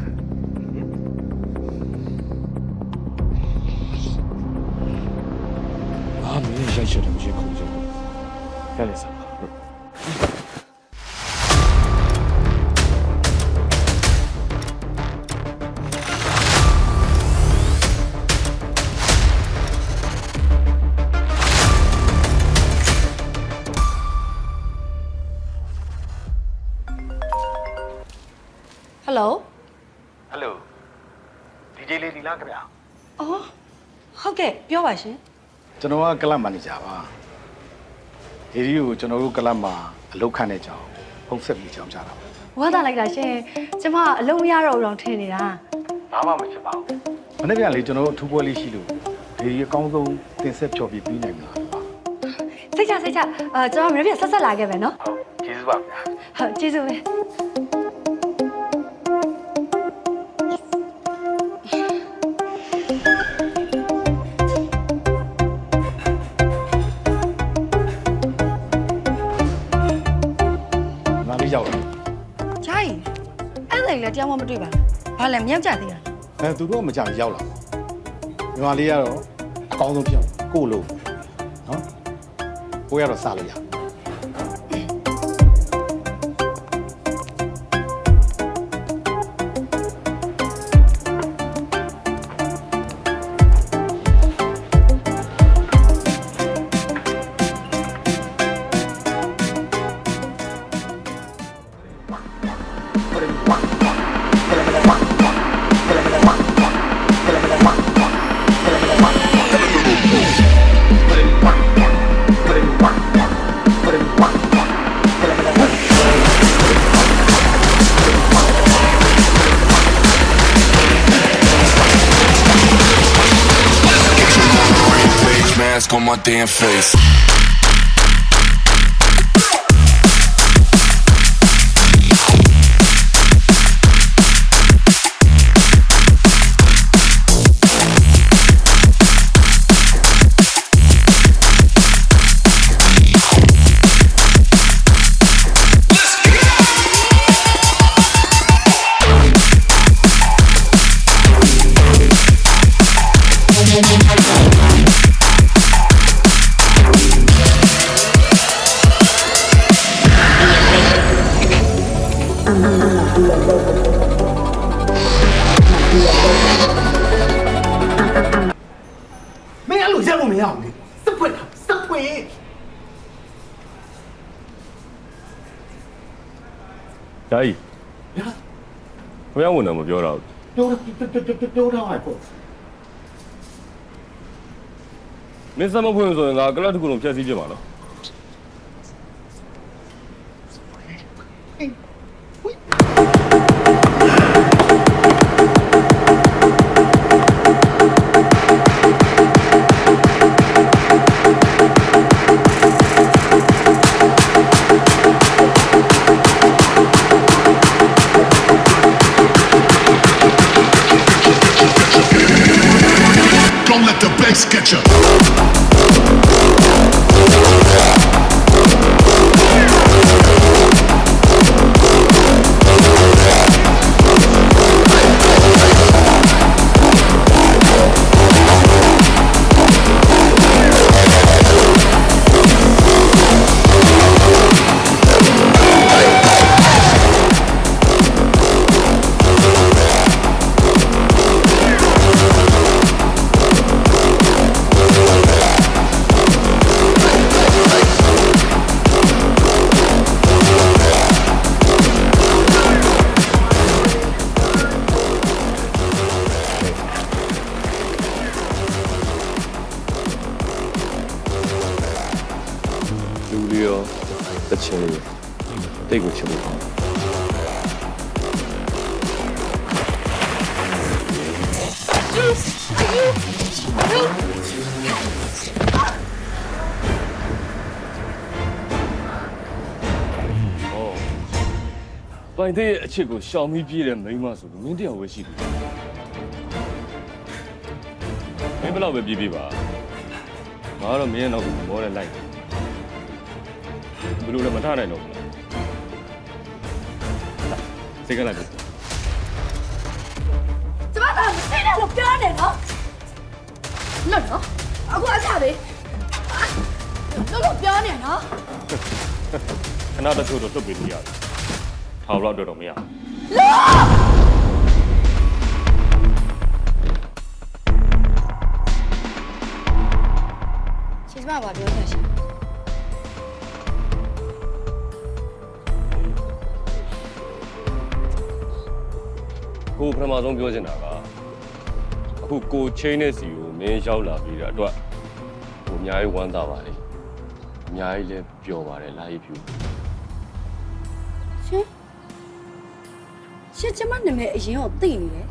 啊，明天下去了，我先空着。干点啥？ ဟယ်လို Hello. DJ လေးဒီလားခင်ဗျာ အော်ဟုတ်ကဲ့ပြောပါရှင် ကျွန်တော်ကကလပ်မန်နေဂျာပါဒီရီကိုကျွန်တော်တို့ကလပ်မှာအလုပ်ခန့်နေကြအောင်ဖုန်းဆက်ပြီးကြောင်းကြတာပါ ဝါသာလိုက်တာရှင်ကျမအလုံးမရတော့ဘူးတော့ထင်နေတာ ဘာမှမဖြစ်ပါဘူးမနေ့ပြန်လေကျွန်တော်တို့အထူးပွဲလေးရှိလို့ဒီရီအကောင်းဆုံးတင်ဆက်ဖြော်ပြပြီးနိုင်မှာပါ စိတ်ချကျွန်တော်မနေ့ပြန်ဆက်ဆက်လာခဲ့ပဲနော် ဟုတ်ကျေးဇူးပါဗျာ ဟုတ်ကျေးဇူးပဲ တရားမှမတွေ့ပါဘူး။ဘာလဲမြောက်ကြသေးတာ သူတို့ကမကြရောက်လာညီမလေးကတော့အကောင်းဆုံးဖြစ်ကိုလို့နော်ကိုရတော့စလို့ရ Mask on my damn face. Đấy. Không biết nguồn nào màပြောđâu. ပြောထားပါပေါ့ Mình sao mà quên rồi, ngã cái là thứ cũng chơi gì mà nó. Don't let the bass get you. Julio, the cherry. Take what you want. By the chico, show me beer and make muscle. India was she. Maybe I'll be Biba. I don't mean more than like. ဘယ်လိုလဲမထားနိုင်တော့ဘူးလားစိတ်ကလိုက်ပြီ ကျမကမသိတယ်လို့ပြောနေနော်နော်နော်အခုအစားပဲလို့ပြောနေနော် ခဏတချို့တော့တွတ်ပြီးလို့ရတယ်ထောင်လောက်တော့မရ ရှင်ကျမဘာပြောနေရှင် ကိုပထမဆုံးပြောချင်တာကအခုကိုချင်းတဲ့စီကိုမင်းရောက်လာပြီးတော့အတွက်ဟိုအများကြီးဝမ်းသာပါလေအများကြီးလည်းပျော်ပါတယ်လာရေးဖြူ ရှင်ကျမနာမည်အရင်ကသိနေတယ်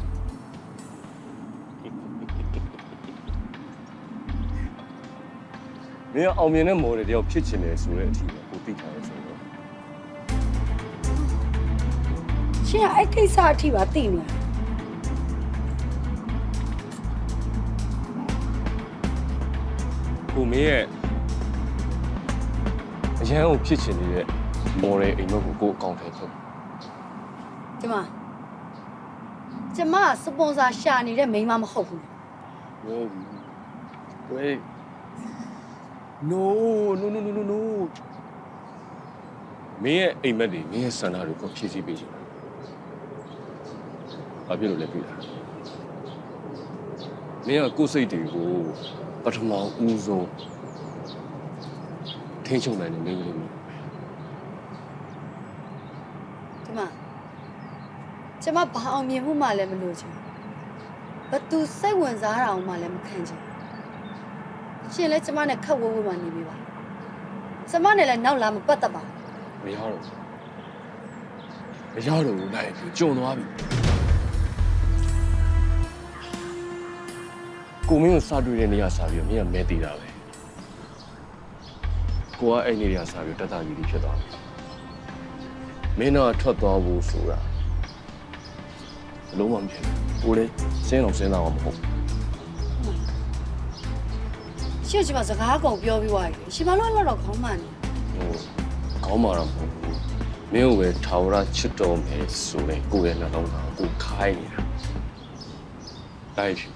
မင်းအောင်မြင်တဲ့မော်ဒယ်တယောက်ဖြစ်ချင်တယ်ဆိုတဲ့အထီးကိုသိထားရဆိုတော့ ရှင်ကအဲ့ကိစ္စအထိပါသိနေလား ကိုမင်းရဲ့အရန်ကိုဖြစ်ချင်နေတဲ့မော်ဒယ်အိမ်မက်ကိုကိုအကောင့်ထဲထုတ် ကျမ ကျမကစပွန်ဆာရှာနေတဲ့မိန်းမမဟုတ်ဘူး Wait. No. မင်းရဲ့အိမ်မက်တွေမင်းရဲ့ဆန္ဒတွေကိုဖြည့်ဆည်းပေးချင်တယ်။ဘာဖြစ်လို့လဲပြီလား။မင်းကကိုယ်စိတ်တွေကိုပထမဦးဆုံးထိန်းချုပ်နိုင်တယ်မင်းကလေး ဒီမှာကျမဘာအောင်မြင်မှုမှလည်းမလို့ချင်ဘသူစိတ်ဝင်စားတာအောင်မှလည်းမခံချင်ရှင်လည်းကျမနဲ့ခက်ဝဲဝဲမှနေပြီပါကျမနဲ့လည်းနောက်လာမပတ်သက်ပါ မရတော့ဘူးလိုက်ပြီကြုံသွားပြီကိုမင်းကိုစတွေ့တဲ့နေရာစားပြီးမင်းကမဲတည်တာပဲကိုကအဲ့နေရာစားပြီးတတကြီးဖြစ်သွားပြီမင်းတော့ထွက်သွားဖို့ဆိုတာလုံးဝမဖြစ်ဘူးကိုလည်းစဉ်းတော့စဉ်းစားမှာမဟုတ် ရှင့်ကျမစကားကုန်ပြောပြီးသွားပြီရှင်မလို့တော့ခေါင်းမှန်နေ ခေါင်းမာတော့မဟုတ်ဘူးမင်းကိုပဲထာဝရချစ်တော်မယ်ဆိုရင်ကိုယ့်ရဲ့နှလုံးသားကိုခိုင်းနေတာတိုက်ပြီ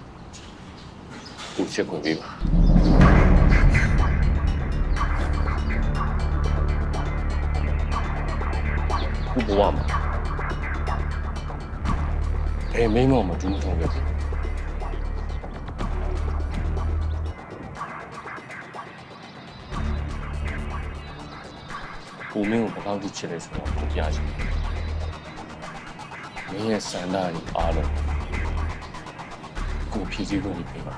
ကိုချစ်ခွင့်ပေးပါကိုဘဝမှာမင်းမတူးထုံးခဲ့ဘူးကိုမင်းကိုဘယ်လောက်ထိချစ်လဲဆိုတော့ကိုပြချင်တယ်မင်းရဲ့စန္ဒတွေအားလုံးကိုဖြည့်ဆည်းခွင့်ပေးပါ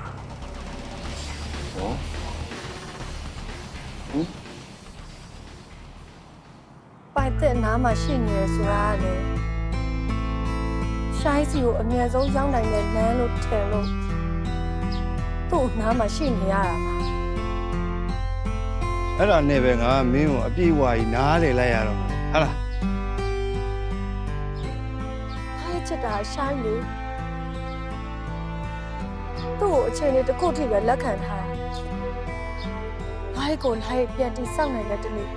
နော်ပိုက်တဲ့နားမှာရှိနေရဆိုတာကလည်းရှိုင်းစီကိုအမြဲဆုံးရောက်နိုင်တဲ့လမ်းလို့ထင်လို့သူ့နားမှာရှိနေရတာပါ အဲ့ဒါနဲ့ပဲငါမင်းကိုအပြည့်အဝကြီးနားလေလိုက်ရတော့မှာဟာလား အားချစ်တာရှိုင်းလေသူ့ကိုအချိန်လေးတစ်ခုထိပဲလက်ခံထားတာငါ့ကိုလိုက်ပြန်တိစောင့်နိုင်တဲ့တနေ့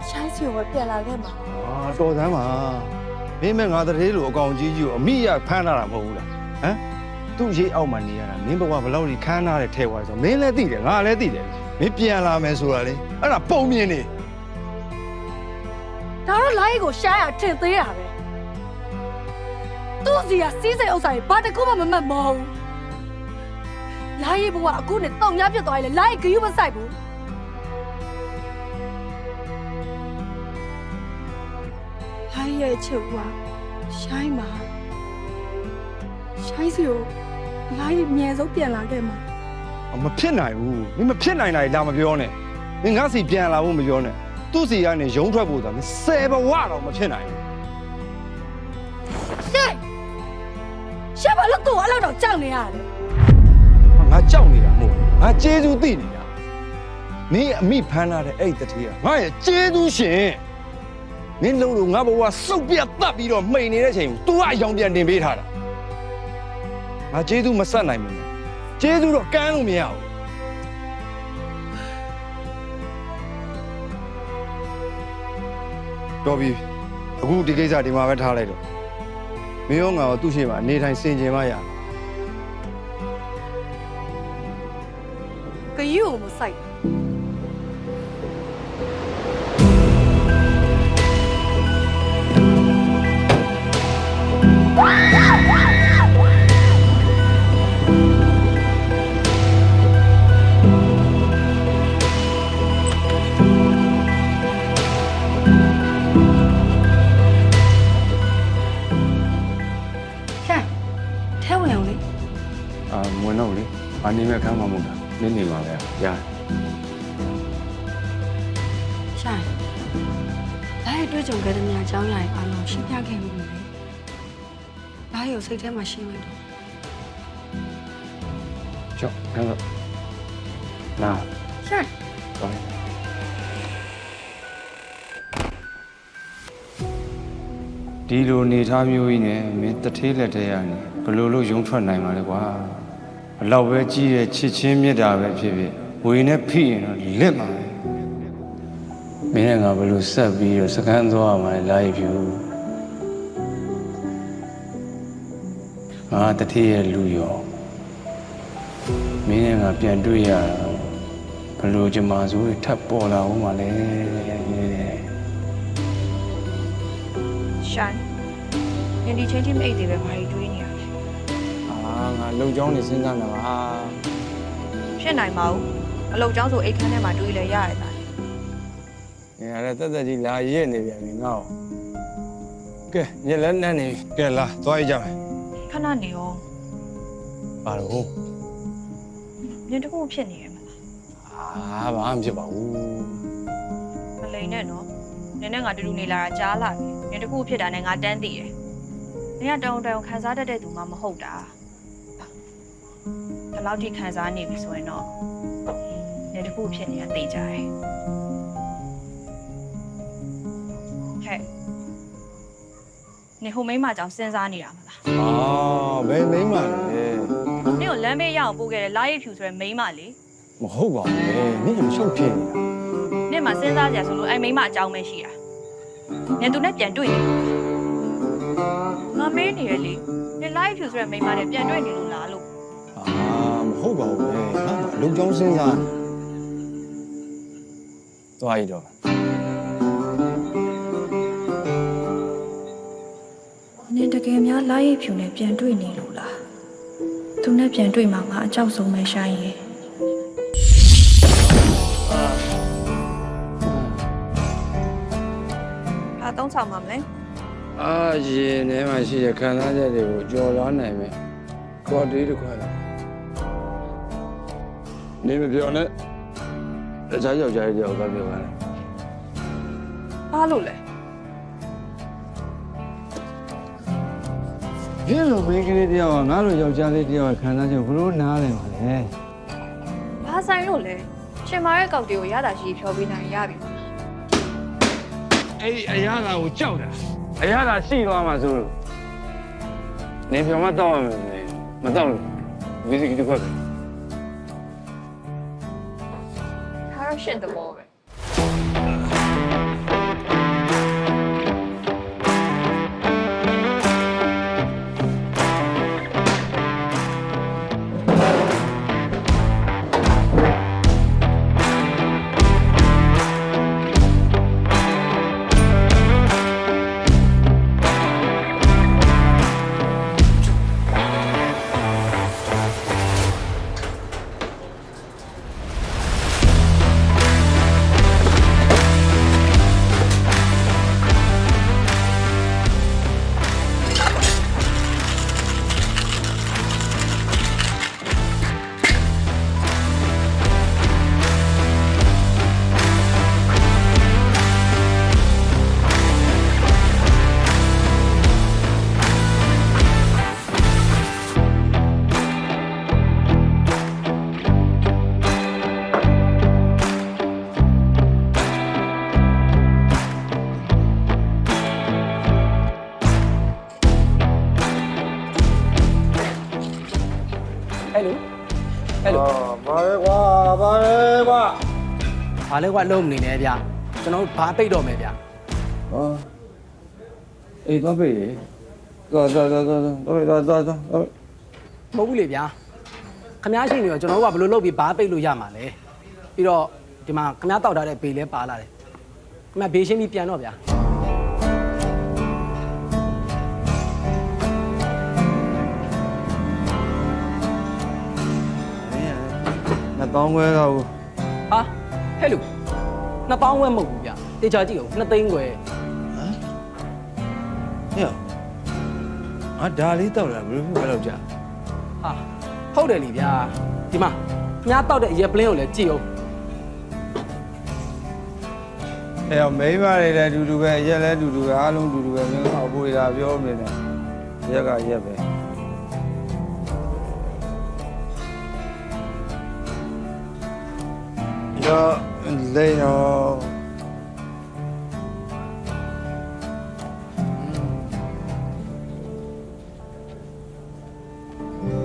ရှိုင်းစီကိုပဲပြန်လာခဲ့မှာ အာတော်စမ်းပါမင်းမဲ့ငါတည်းလို့အကောင်ကြီးကိုအမိရဖမ်းလာတာမဟုတ်ဘူးလားဟမ်သူ့ရေးအောက်မှာနေရတာမင်းဘဝဘယ်လောက်ကြီးခမ်းနားတဲ့ထဲသွားဆိုမင်းလည်းသိတယ်ငါလည်းသိတယ်မင်းပြန်လာမယ်ဆိုတာလေအဲ့ဒါပုံမြင်နေ ဒါတော့လိုက်ကိုရှားရထင်သေးတာပဲသူ့စီကစီးစိမ်ဥစ္စာတွေဘာတစ်ခုမှမမှတ်မဟုတ်လိုက်ဘဝအခုနဲ့တောင်ညာပြတ်သွားရင်လိုက်ဂယူးမဆိုင်ဘူးလိုက်ရဲ့ချစ်ဘဝရှိုင်းမှာရှိုင်းစီကိုလိုက်အမြဲဆုံးပြန်လာခဲ့မှာ မဖြစ်နိုင်ဘူးမင်းမဖြစ်နိုင်တာလာမပြောနဲ့မင်းငါစီပြန်လာဖို့မပြောနဲ့သူ့စီကနေရုံးထွက်ဖို့ဆိုတာမင်း10ဘဝတော့မဖြစ်နိုင်ဘူး ရှက်ဘာလို့ကိုအဲ့လောက်တော့ကြောက်နေရလဲ ငါကြောက်နေတာမဟုတ်ငါကျေးဇူးသိနေတာမင်းအမိဖမ်းလာတဲ့အဲ့တတိယငါရဲ့ကျေးဇူးရှင်မင်းလုံးလို့ငါဘဝစုပ်ပြတ်တတ်ပြီးတော့မှိန်နေတဲ့ချိန်ကို तू ကအယောင်ပြန်တင်ပေးထားတာငါကျေးဇူးမဆက်နိုင်ဘူးကျေးဇူးတော့ကမ်းလို့မရဘူးတော်ပြီအခုဒီကိစ္စဒီမှာပဲထားလိုက်တော့မင်းရောငါရောသူ့ရှိမှာအနေထိုင်စင်ကြင်မှရ ဂယူးကိုမဆိုင် မဝင်တော့လေဘာနေမဲ့ခမ်းမှာမဟုတ်တာနင်းနေမှာပဲရတယ် ရှိုင်းလိုက်တွေ့ကြုံခဲ့တဲ့များအကြောင်းအရာတွေအားလုံးရှင်းပြခဲ့ပြီလေလိုက်ကိုစိတ်ထဲမှာရှင်းလိုက်တော့ ကျော်အဲ့တော့နာ ရှိုင်း ဒီလိုနေထားမျိုးကြီးနဲ့မင်းတထေးလက်ထဲရနေဘယ်လိုလုပ်ရုံထွက်နိုင်မှာလဲကွာဘလောက်ပဲကြီးရဲ့ချစ်ချင်းမြတ်တာပဲဖြစ်ဖြစ်ဝေနဲ့ဖိရင်တော့လက်မှာပဲမင်းနဲ့ငါဘယ်လိုဆက်ပြီးတော့စကန်းသွားရမှာလဲလာရဖြူ ငါတတိယလူရောမင်းနဲ့ငါပြန်တွေ့ရဘလို့ကြမှာဆိုထပ်ပေါ်လာအောင်ပါလေ ရှိုင်းညဒီချင်းချင်းအိတ်တွေပဲဘာတွေတွေးနေရလဲ ငါလုံချောင်းနေစဉ်းစားနေပါ ဖြစ်နိုင်ပါဘူးအလုပ်ကြောင်းဆိုအိတ်ခန်းထဲမှာတွေးလဲရရတာ ငါလည်းတက်တက်ကြီးလာရက်နေပြန်ပြီငါ့ကဲညလက်နဲ့နေကဲလာသွားရကြမယ် ခဏနေအောင် ပါတော့ ညတခုဖြစ်နေရမလား ဘာမှဖြစ်ပါဘူး မလိန်နဲ့နော်နင်းနဲ့ငါတူတူနေလာတာကြားလာပြီညတခုဖြစ်တာနဲ့ငါတန်းသိတယ်နင်ကတောင်းတောင်းခံစားတတ်တဲ့သူမှမဟုတ်တာဒီလောက်ထိခံစားနေပြီဆိုရင်တော့ညတခုဖြစ်နေတာသိကြတယ်ဟဲ့နေဟိုမိန်းမကြောင့်စဉ်းစားနေတာမလား ဘယ်မိန်းမလဲ နင်ကိုလမ်းမေးရအောင်ပို့ခဲ့တဲ့လာရိပ်ဖြူဆိုတဲ့မိန်းမလေ မဟုတ်ပါဘူးလေနင်ကမရှုပ်ဖြစ်နေတာ နင်မှစဉ်းစားကြဆိုလို့အဲ့မိန်းမအကြောင်းပဲရှိတာနင်သူနဲ့ပြန်တွေ့နေငါမေးနေရလေနင်လာရိပ်ဖြူဆိုတဲ့မိန်းမနဲ့ပြန်တွေ့နေလို့လားလို့ မဟုတ်ပါဘူးလေငါကလုံချောင်းစဉ်းစားသွားရတော့ နင်တကယ်များလာရိပ်ဖြူနဲ့ပြန်တွေ့နေလို့လားသူနဲ့ပြန်တွေ့မှာငါအကြောက်ဆုံးပဲရှိုင်းရဲ့ ဘာသုံးဆောင်မှာမလဲ ရင်ထဲမှာရှိတဲ့ခံစားချက်တွေကိုကြော်လွှားနိုင်မယ်ကော်တီးတစ်ခွက်လားနေမပြောနဲ့တခြားယောက်ျားတွေကြောက်ကပြောပါလား ဘာလို့လဲ ပြည့်လို့မင်းကလေးတယောက်ကငါ့လိုယောက်ျားလေးတယောက်ခံစားချက်ဘလို့နားလဲပါလဲ ဘာဆိုင်လို့လဲရှင်မာရဲ့ကောက်တီကိုရတာရှိဖြောပေးနိုင်ရပြီ အဲ့ဒီအရာသာကိုကြောက်တာ အရသာရှိသွားမှာဆိုလို့နေပြောမှတော့မတော့လို့ဝီစကီတစ်ခွက်ပဲ ဒါတော့ရှင့်သဘောပဲ ဘာလဲကွာဘာလဲကွာလုံးမနေနဲ့ဗျကျွန်တော်ဘာပိတ်တော့မယ်ဗျ အေးတော့ပြေးသွားမဟုတ်ဘူးလေဗျခမားရှိနေတော့ကျွန်တော်တို့ကဘယ်လိုလုပ်ပြီးဘာပိတ်လို့ရမှာလဲပြီးတော့ဒီမှာခမားတောက်ထားတဲ့ဘေးလဲပါလာတယ်ခမားဘေးရှင်းပြီးပြန်တော့ဗျ 2000ခွဲတော့ ဟာဟဲ့လူ2000ဝဲမဟုတ်ဘူးဗျတေချာကြည့်အောင်2သိန်းခွဲ ဒါလေးတောက်လာဘယ်လိုဖြစ်လောက်ကြ ဟာဟုတ်တယ်လीဗျာဒီမှာခမားတောက်တဲ့ရက်ပလင်းကိုလည်းကြည့်အောင် မိန်းမတွေလည်းအတူတူပဲရက်လည်းအတူတူပဲအားလုံးအတူတူပဲမင်းကအပေါ်ရာပြောနေတယ်ရက်ကရက်ပဲရောလေရော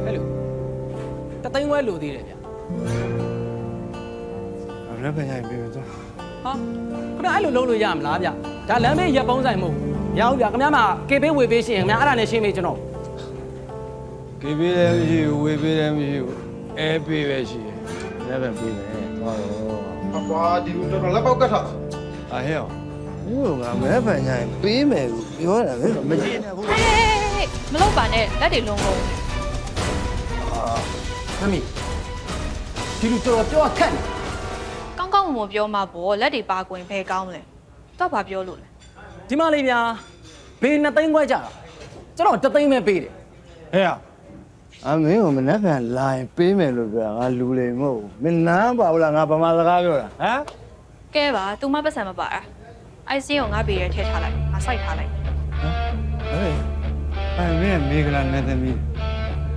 ဟဲ့လူ2သိန်းခွဲလိုသေးတယ်ဗျ လည်းပြန်ရင်ပြေတော့ ဟာခဏအဲ့လိုလုပ်လို့ရမလားဗျဒါလမ်းမေးရက်ပုံးဆိုင်မဟုတ်ရအောင်ဗျခမားမှာကေပေးဝေပေးရှင်ခမားအဲ့ဒါနဲ့ရှင်းမေးကျွန်တော် ဟ ကေးပေးလည်းမရှိဘူးဝေးပေးလည်းမရှိဘူးအဲပေးပဲရှိတယ်လည်းပဲပေးမယ်သွားတော့ ကွာဒီလိုတော့လက်ပေါက်ကတ်ထား အားဟဲ့မင်းကမဲပန်ညာပေးမယ်ကိုပြောတာပဲမကြည့်နဲ့ဘူး ဟေးမလုပ်ပါနဲ့လက်တွေလုံးကုန် သမီးဒီလိုတော်ပြောခက်နေ ကောင်းကောင်းမပြောမှာပေါ့လက်တွေပါကွင်ဘယ်ကောင်းလဲတော့ဘာပြောလို့လဲ ဒီမလေးဗျာဘေး2သိန်းခွဲကြတာကျွန်တော်3သိန်းပဲပေးတယ် ဟဲ့မင်းကမနှက်ပြန်လာရင်ပေးမယ်လို့ပြောတာငါလူလိမ်မဟုတ်ဘူးမင်းနမ်းပါဘူးလားငါဗမာစကားပြောတာဟမ် ကဲပါသူမပတ်စံမပါတာအိုက်စင်းကိုငါပေးရထည့်ထားလိုက်ငါစိုက်ထားလိုက် ဟဲ့မင်းမေဂလာနဲ့သမီး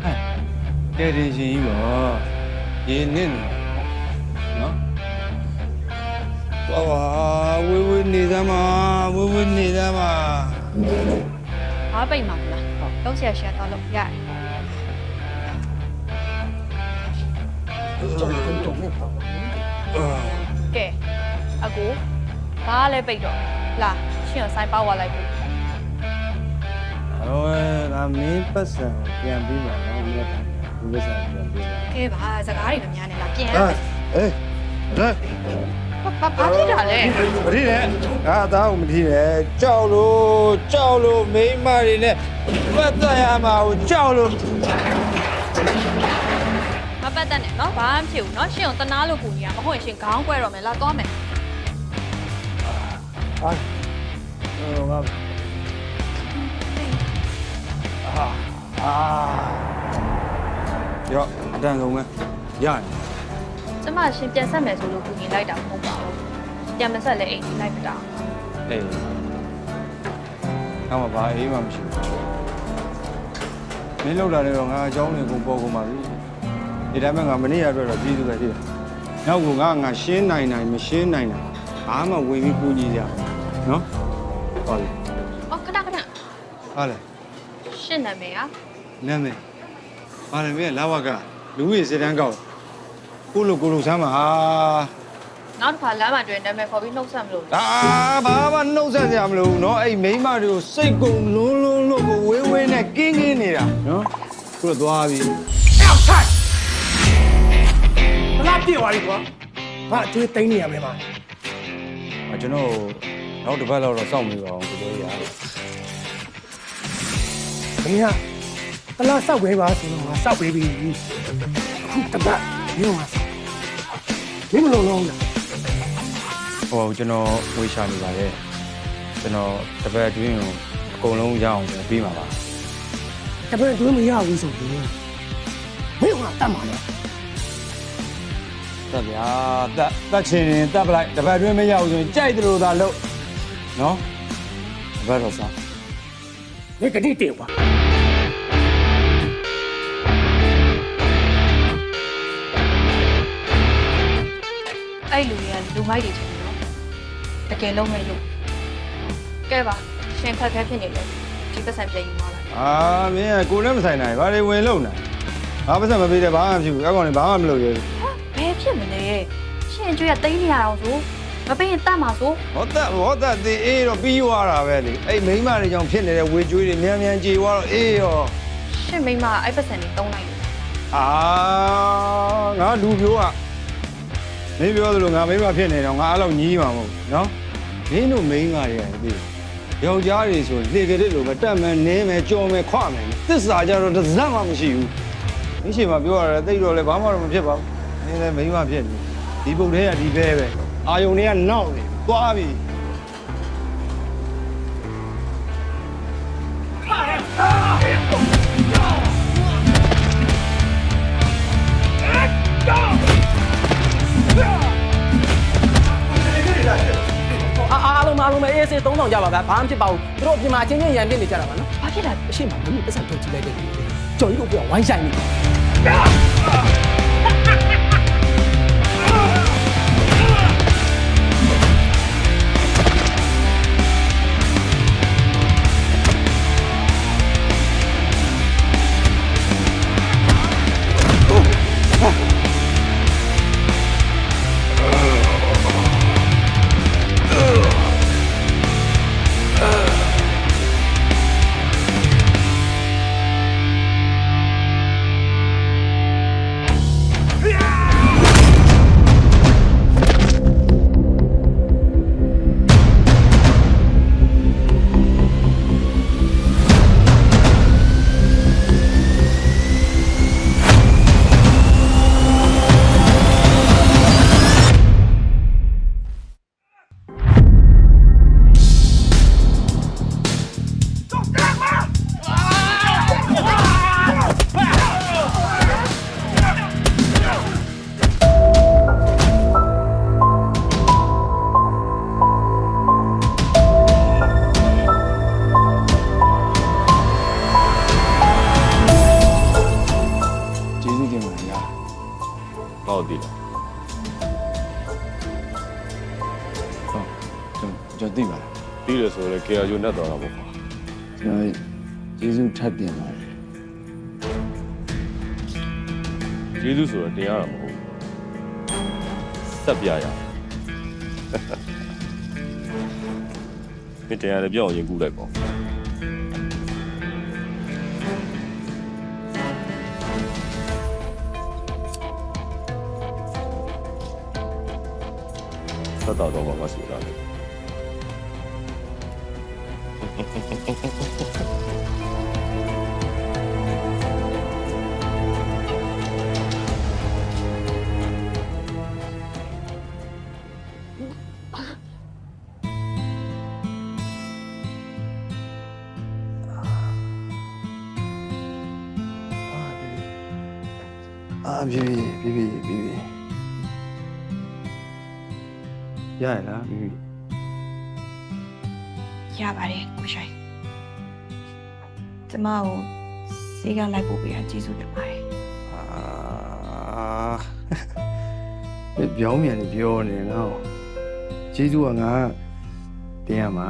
ဟဲ့ကဲဒီရှင်ကြီးပေါ့ရေနစ်နော်သွားပါဝေးဝေးနေသမှာဝေးဝေးနေသမှာ ဘာပိတ်မှာမလားလုံးဆရာရှာသွားလို့ရတယ်ကဲအကူဘာလဲပိတ်တော့လာရှင်ကိုဆိုင်ပေါက်သွားလိုက်ပြီ ဟိုငါမင်းပတ်စံပြန်ပြီးမှာနော်မင်းဘူးပတ်စံပြန်ပြီးမှာ ကဲပါစကားတွေမများနဲ့လားပြန် အေးဟဲ့ ဘာဖြစ်တာလဲ မထီးနဲ့ငါအသားကိုမထီးနဲ့ကြောက်လို့မိန်းမတွေနဲ့ပတ်သက်ရမှာကိုကြောက်လို့ မပတ်သက်နဲ့နော်ဘာမှမဖြစ်ဘူးနော်ရှင်ကိုတနာလို့ပူနေရမဟုတ်ရင်ရှင်ခေါင်းကွဲတော့မယ်လာသွားမယ် ဟိုငါရောအတန်ဆုံးပဲရတယ် ကျမရှင်ပြန်ဆက်မယ်ဆိုလို့ပူနေလိုက်တာမဟုတ်ပါဘူးပြန်မဆက်လဲအိမ်ကြီးလိုက်မတောင်း အေးငါမှဘာအေးမှမရှိဘူးမင်းလောက်လာတယ်တော့ငါအကြောင်းတွေကိုပေါ်ကုန်ပါပြီဒီတိုင်းမှာငါမနေ့ရတော့ပြည်သူပဲရှိတယ်နောက်ကငါရှင်းနိုင်မရှင်းနိုင်ဘာမှဝင်ပြီးပူညီကြနော်ဟုတ်ပြီ အော်ခဏ ဟာလေ ရှင်နာမည်อ่ะ နာမည်ဘာလဲမင်းလာဝကလူကြီးစစ်တန်းကောက်ကိုလိုဆမ်းပါဟာ နောက်တစ်ခါလမ်းမှာတွေ့နာမည်ခေါ်ပြီးနှုတ်ဆက်မလို့ ဘာမှနှုတ်ဆက်စရာမလိုဘူးเนาะအဲ့မိန်းမတွေကိုစိတ်ကုန်လုံးကိုဝေးဝေးနဲ့ကင်းနေတာเนาะခုတော့သွားပြီ အောက်ထိုက်ဘလားပြေသွားပြီကွာဘာအကျွေးသိမ်းနေရမလဲပါ ကျွန်တော်နောက်တစ်ပတ်လောက်တော့စောင့်နေပါအောင်ကိုတို့ရ မင်းကတလားစောက်ပဲပါဆိုတော့ငါစောက်ပေးပြီအခုတပတ်မြို့မှာမင်းမလုံးလုံးလား ဟိုကျွန်တော်ဝေးရှာနေပါတယ်ကျွန်တော်တစ်ပတ်အတွင်းကိုအကုန်လုံးရအောင်ပြီးမှာပါ တပည့်တွင်းမရဘူးဆိုရင်မင်းကတတ်မှာလေ တက်ဗျာတက်ချင်ရင်တက်ပလိုက်တစ်ပတ်အတွင်းမရဘူးဆိုရင်ကြိုက်တယ်လို့သာလုပ်နော်တစ်ပတ်တော့စား 你给你丢吧。 အဲ့လူတွေကလူမိုက်တွေချင်တယ်နော်တကယ်လုံးမဲ့လို့ကဲပါရှင်ခက်ခဲဖြစ်နေတယ်ဒီပတ်စံပြန်ယူသွားလိုက် မင်းကကိုလည်းမဆိုင်နိုင်ဘာတွေဝင်လုံနေဘာပတ်စံမပေးတယ်ဘာမှမဖြစ်ဘူးအကောင်လည်းဘာမှမလုပ်ရဘူး ဘယ်ဖြစ်မလဲရှင်ကျွေးကတိန်းနေရအောင်ဆိုမပေးရင်တတ်မှာဆို ဟောတက်ဒီအေးတော့ပြီးသွားတာပဲလေအဲ့မိန်းမတွေကြောင့်ဖြစ်နေတဲ့ဝေကျွေးတွေမြန်ကြေသွားတော့အေးရော ရှင်မိမအဲ့ပတ်စံတွေတုံးလိုက်တယ် ငါလူပြိုးอ่ะမင်းပြောသလိုငါမိန်းမဖြစ်နေတော့ငါအဲ့လောက်ညီးမှာမဟုတ်နော်မင်းတို့မိန်းမတွေဒီယောက်ျားတွေဆိုလေကလေးလိုပဲတက်မယ်နင်းမယ်ကြော်မယ်ခွမယ်သစ္စာကြတော့တစ်စက်မှမရှိဘူးမင်းရှိမှပြောရတယ်တိတ်တော့လည်းဘာမှတော့မဖြစ်ပါဘူးနင်းလည်းမိန်းမဖြစ်နေဒီပုတ်ထဲကဒီပဲအာယုံတွေကနောက်နေသွားပြီ အားလုံးပဲအေးစေး3000ကြပါဗျာဘာမှဖြစ်ပါဘူးသူတို့ပြင်မှာချင်းချင်းရန်ပြစ်နေကြတာပါနော် ဘာဖြစ်တာ အရှိမမင်းပတ်စံထုတ်ကြည့်လိုက်တဲ့လူတွေကြော်ကြီးတို့ပြောဝိုင်းဆိုင်နေ ကျွန်တော်သိပါလား ပြီးတယ်ဆိုတော့ကေယာယိုနဲ့တော့တာပေါ့ကွာ ကျွန်တော်ကျေးဇူးထပ်တင်ပါတယ် ကျေးဇူးဆိုတော့တင်ရတာမဟုတ်ဘူးဆက်ပြရမင်းတင်ရတယ်ပြောင်းရင်ကူးလိုက်ပေါ့ဆက်တော့တော့မဆိုတာလေ ပြေရရလားပြေ ရပါတယ်ကိုရှိုင်းကျမကိုစေကလိုက်ပို့ပေးတာကျေးဇူးတင်ပါတယ် ပြောင်းမြန်နေပြောနေငါ့ကျေးဇူးကငါတင်ရမှာ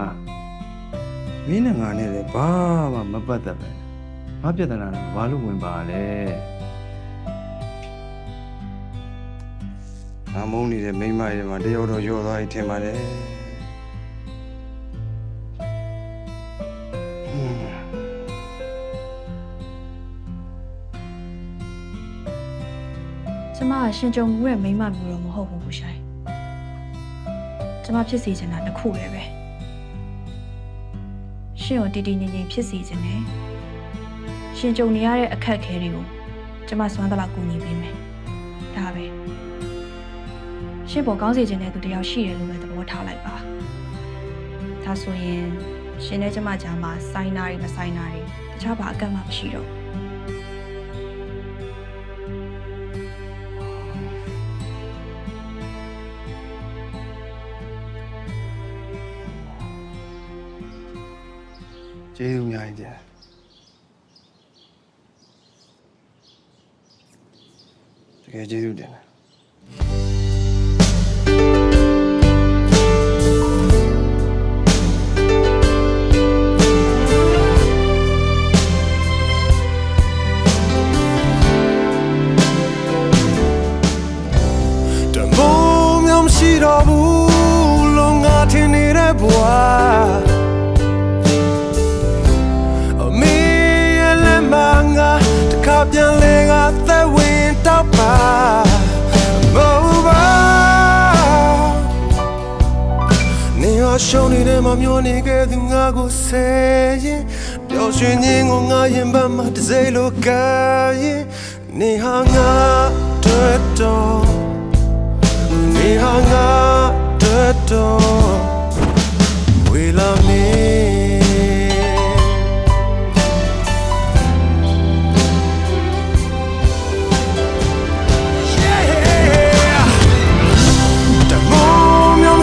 မင်းနဲ့ငါနဲ့လည်းဘာမှမပတ်သက်ပဲငါပြဿနာနဲ့ဘာလို့ဝင်ပါလဲငါမုန်းနေတဲ့မိန်းမတွေမှာတယောက်တော့ရောသွားပြီထင်ပါတယ်ကျမကရှင်ကြုံမှုရဲ့မိန်းမမျိုးတော့မဟုတ်ဘူးကိုရှိုင်းကျမဖြစ်စီချင်တာတစ်ခုလည်းပဲရှင်ကိုတည်တည်ငြိမ်ငြိမ်ဖြစ်စီချင်တယ်ရှင်ကြုံနေရတဲ့အခက်အခဲတွေကိုကျမစွမ်းသလောက်ကူညီပေးမယ်ဒါပဲရှင်ပေါ်ကောင်းစေချင်တဲ့သူတယောက်ရှိတယ်လို့ပဲသဘောထားလိုက်ပါဒါဆိုရင်ရှင်နဲ့ကျမကြားမှာစိုင်းနာတွေမစိုင်းနာတွေတခြားဘာအကန့်မှမရှိတော့ကျေးဇူးများကြီးတင်တကယ်ကျေးဇူးတင်တယ်တမိုးမျိုးမရှိတော့ဘူးလုံးငါထင်နေတဲ့ဘဝပြန်လဲကသက်ဝင်တော့ပါဘောဘာနေရရှုံးနေတဲ့မမျောနေခဲ့သူငါကိုဆယ်ရင်ပျော်ရွှင်ခြင်းကိုငါရင်ပတ်မှတစ်စိလိုကရင်နေဟာငါတွေ့တော့နေဟာငါတွေ့တော့ဝေလာမင်း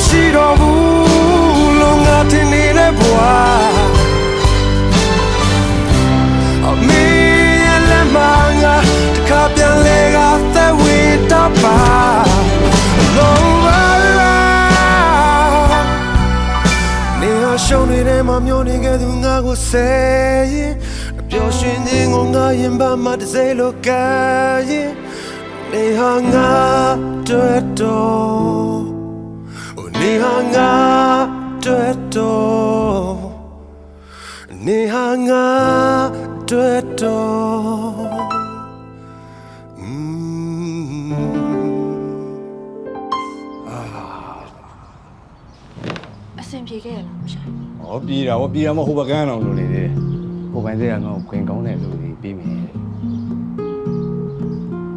ရှိတော့ဘူးလုံးငါထင်နေတဲ့ဘဝအမေရဲ့လက်မငါတခါပြန်လဲကသက်ဝင်တော့ပါလုံးပါနေရရှုံးနေတဲ့မမျောနေခဲ့သူငါကိုဆယ်ရင်ပျော်ရွှင်ခြင်းကိုငါရင်ပါမှတစ်စိလိုကရင်နေဟာငါတွေ့တော့နေဟာငါတွေ့တော့နေဟာငါတွေ့တော့အဆင်ပြေခဲ့ရလားကိုရှိုင်း ဟောပြေးတာဟောပြေးတာမဟုတ်ဘကန်းအောင်လို့နေတယ်ကိုပိုင်တဲ့ကငါ့ကိုခွင်ကောင်းတဲ့လူတွေပြီးပြီတဲ့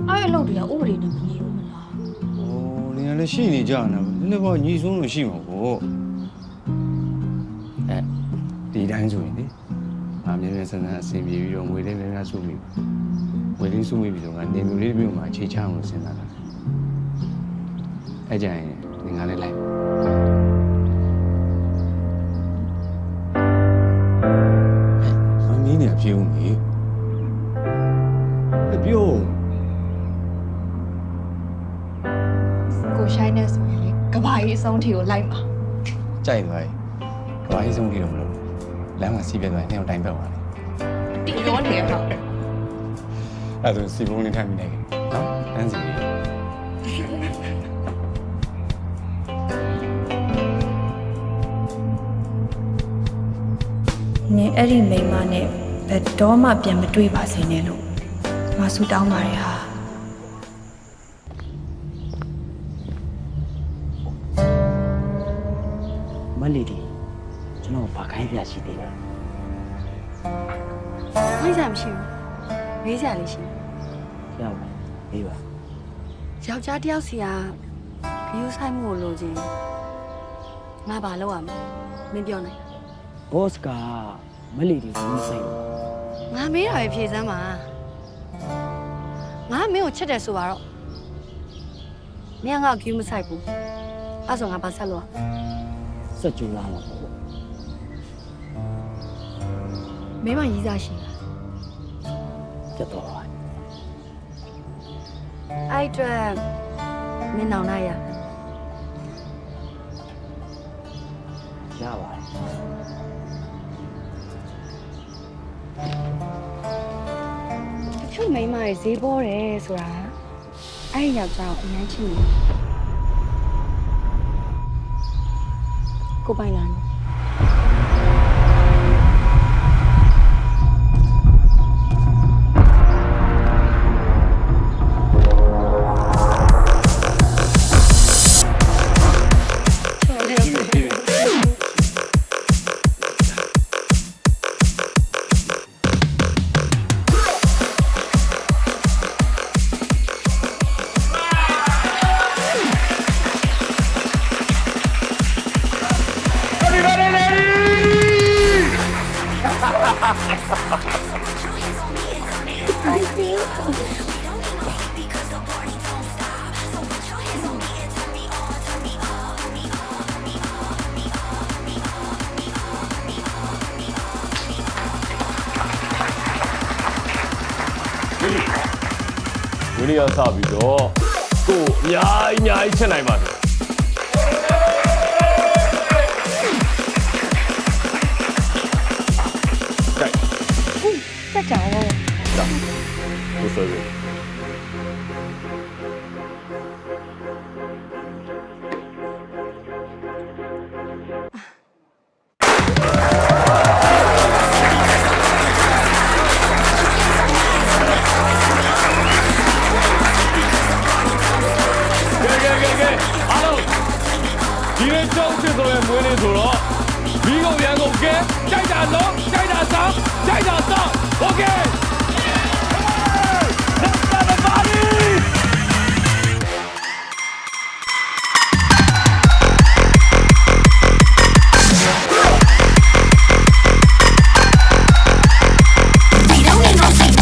အဲ့အလုပ်တွေကဥပဒေနဲ့မညီဘူးမလား โอ้နေရာလည်းရှိနေကြတာနည်းနည်းပေါ့ညီဆုံးလို့ရှိမှာပေါ့အဲဒီတိုင်းဆိုရင်လေငါမြဲမြဲစမ်းစမ်းအဆင်ပြေပြီးတော့ငွေလေးများများစုမိငွေလေးစုမိပြီးတော့ငါနေမျိုးလေးတစ်မျိုးမှာအခြေချအောင်လို့စဉ်းစားတာအဲ့ကြရင်ငါလည်းလိုက်ငါမင်းနေပြေဦးမေပြောကိုရှိုင်းနဲ့ဆိုရင်လေကဘာကြီးအဆုံးထိကိုလိုက်မှာ ကြိုက်သွားပြီကဘာကြီးဆုံးပြီးတော့မလို့လမ်းမှာစီးပြသွားရင်နှစ်ယောက်တိုင်ပတ်သွားတယ် တီရောနေရတော့ အဲ့ဒါစီပုံးလေးထိုင်မိနေတယ်နော်တန်းစီလေး နင်အဲ့ဒီမိန်းမနဲ့ဘယ်တော့မှပြန်မတွေ့ပါစေနဲ့လို့ငါဆူတောင်းပါတယ်ဟာ မလီဒီကျွန်တော်ဘာခိုင်းပြရှိသေးလဲ မိစားမရှိဘူးမေးစရာလေးရှိ ရပါအေးပါ ယောက်ျားတစ်ယောက်စီကဂယူးဆိုင်မှုကိုလိုချင်ငါဘာလုပ်ရမလဲမင်းပြောနိုင် ဘော့စ်ကမလီဒီကိုမဆိုင်ဘူး ငါမေးတာပဲဖြေစမ်းပါငါမင်းကိုချက်တယ်ဆိုပါတော့မင်းကဂယူးမဆိုင်ဘူးအဲ့ဆိုငါဘာဆက်လို့ စက်ကြိုးလာမှာပေါ့ မင်းမရီးစားရှိလား ပြတ်တော့ပါ အဲ့အတွက်မင်းနောင်နာရ ရပါတယ် တချို့မိန်းမတွေဈေးပေါ်တယ်ဆိုတာအဲ့ဒီယောက်ျားကိုအများကြီးနေကိုပိုင်လာနေ ဝင်းရစပြီးတော့ကိုအများကြီးချက်နိုင်ပါတယ် တက်ကြတော့ ကိုဆွဲပြီဒီနေ့ကြောက်ချစ်ဆိုရင်မွေးနေဆိုတော့ဘီကုန်ရန်ကုန်ကဲကြိုက်တာလုံးကြိုက်တာဆောင်ကြိုက်တာဆောင်โอเค Let's start the party We don't need no sleep.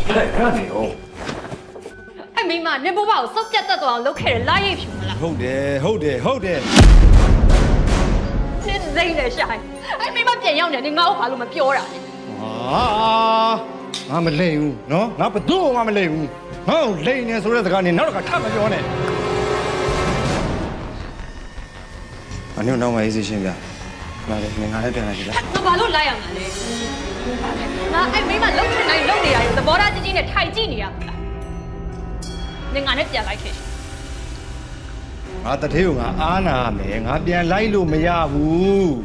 ခဏနေအောင် အဲ့မိမနင်ဘဘကိုစောက်ပြတ်တတ်သွားအောင်လုပ်ခဲ့တယ်လာရိပ်ဖြူမလား ဟုတ်တယ် နင်စိမ့်နေရှိုင်းအဲ့မိမပြန်ရောက်နေနင်ငါ့ကိုဘာလို့မပြောတာလဲ ငါမလိမ့်ဘူးနော်ငါဘယ်သူ့မှမလိမ့်ဘူးငါ့ကိုလိမ့်နေဆိုတဲ့စကားနဲ့နောက်တစ်ခါထပ်မပြောနဲ့အနည်းတော့မအေးစေရှင်းပြလာတယ်ငါလည်းပြန်လာကြည့်လား ငါဘာလို့လိုက်ရမှာလဲငါအဲ့မိမလှုပ်ချင်တိုင်းလှုပ်နေရတယ်သဘောထားကြီးကြီးနဲ့ထိုင်ကြည့်နေရမှာလားနင်ငါနဲ့ပြန်လိုက်ခဲ့ ငါတထေးကိုငါအားနာမယ်ငါပြန်လိုက်လို့မရဘူး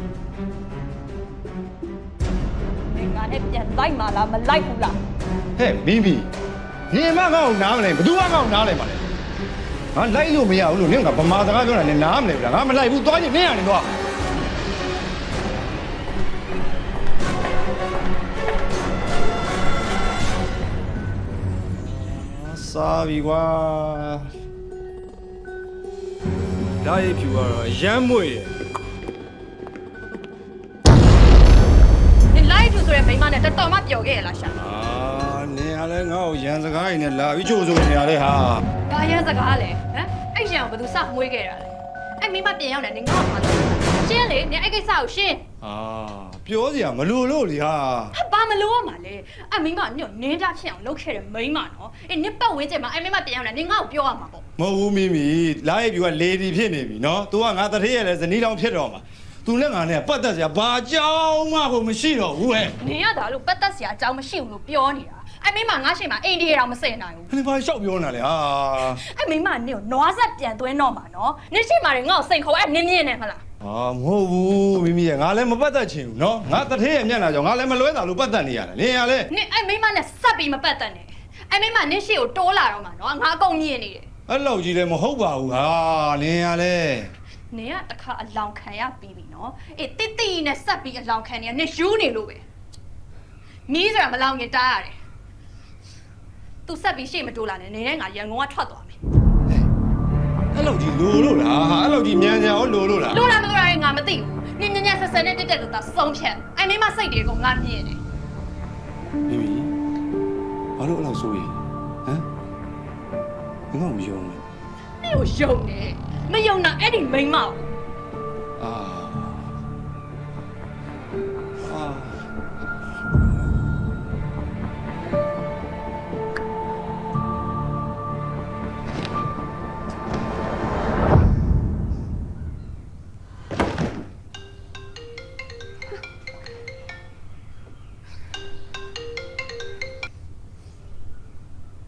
နင်ငါနဲ့ပြန်လိုက်မှာလားမလိုက်ဘူးလား ဟဲ့မင်းမီနေမငါ့ကိုနားမလဲဘယ်သူမှငါ့ကိုနားလဲမှာလဲငါလိုက်လို့မရဘူးလို့နင်ကဗမာစကားပြောတာနဲ့နားမလဲဘူးလားငါမလိုက်ဘူးသွားချင်နင်ရတယ်တော့စားပြီကွာဒါရိပ်ဖြူကတော့ရမ်းမွေတယ် နင်လိုက်ဖြူဆိုတဲ့မိမနဲ့တော်တော်မှပျော်ခဲ့ရလားရှာ နင်ကလည်းငါ့ကိုရန်စကားရည်နဲ့လာပြီးချိုးဆိုနေရတဲ့ဟာ ဘာရန်စကားလဲဟမ်အဲ့ရန်ကိုဘယ်သူစမွေးခဲ့တာလဲအဲ့မိမပြန်ရောက်နေနင်ငါ့ကိုမလုပ်ဘူးရှင်းလေနင်အဲ့ကိစ္စကိုရှင်း ပြောစရာမလိုလို့လေဟာ ဘာမလို့ရမှာလဲအဲ့မိမညို့နင်းကြဖြစ်အောင်လုပ်ခဲ့တဲ့မိမနော်အေးနင်ပတ်ဝင်းကျင်မှာအဲ့မိမပြန်ရောက်နေနင်ငါ့ကိုပြောရမှာပေါ့ မဟုတ်ဘူးမိမိလာရိပ်ဖြူကလေဒီဖြစ်နေပြီနော်။ तू ကငါတထေးရလဲဇနီးလောင်ဖြစ်တော့မှာ။ तू နဲ့ငါနဲ့ပတ်သက်စရာဘာကြောင်းမှကိုမရှိတော့ဘူးဟဲ့ နင်ရတာလို့ပတ်သက်စရာအကြောင်းမရှိဘူးလို့ပြောနေတာအဲ့မိမငါရှိမှာအိန္ဒိယတောင်မစင်နိုင်ဘူး ။နင်ဘာလျှောက်ပြောနေတာလဲဟာ အဲ့မိမနင်ကိုနွားဆက်ပြန်သွင်းတော့မှာနော်နင်ရှိမှာငါ့ကိုစိန်ခေါ်အဲ့နင်းမြင့်နေမလား မဟုတ်ဘူးမိမိရငါလည်းမပတ်သက်ချင်ဘူးနော်။ငါတထေးရမျက်နှာကြောင့်ငါလည်းမလွဲတာလို့ပတ်သက်နေရတယ်။နင်ရလဲ နင်အဲ့မိမနဲ့ဆက်ပြီးမပတ်သက်နဲ့အဲ့မိမနင်ရှိကိုတိုးလာတော့မှာနော်ငါအကုန်မြင်နေတယ် အဲ့လောက်ကြီးလည်းမဟုတ်ပါဘူးဟာနင်ရလဲ နင်ကတခါအလောင်ခံရပြီးပြီနော်အေးတိတိနဲ့ဆက်ပြီးအလောင်ခံနေရနင်ယူနေလို့ပဲမီးစရာမလောင်ရင်တားရတယ်သူဆက်ပြီးရှေ့မတိုးလာနဲ့နင်နဲ့ငါရန်ကုန်ကထွက်သွားမယ် အဲ့လောက်ကြီးလိုလို့လားဟာအဲ့လောက်ကြီးမြန်မြန်ရောလိုလို့လား လိုလားမလိုလားငါမသိဘူးနင်ညညဆက်ဆက်နဲ့တက်တက်တူတာဆုံးဖြတ်အဲ့မိမစိတ်တွေကငါမြင်တယ် မိမိဘာလို့အဲ့လောက်ဆိုရင်ဟမ်ငါ့ကိုယုံလဲ နင်ကိုယုံတယ်မယုံတာအဲ့ဒီမိမကို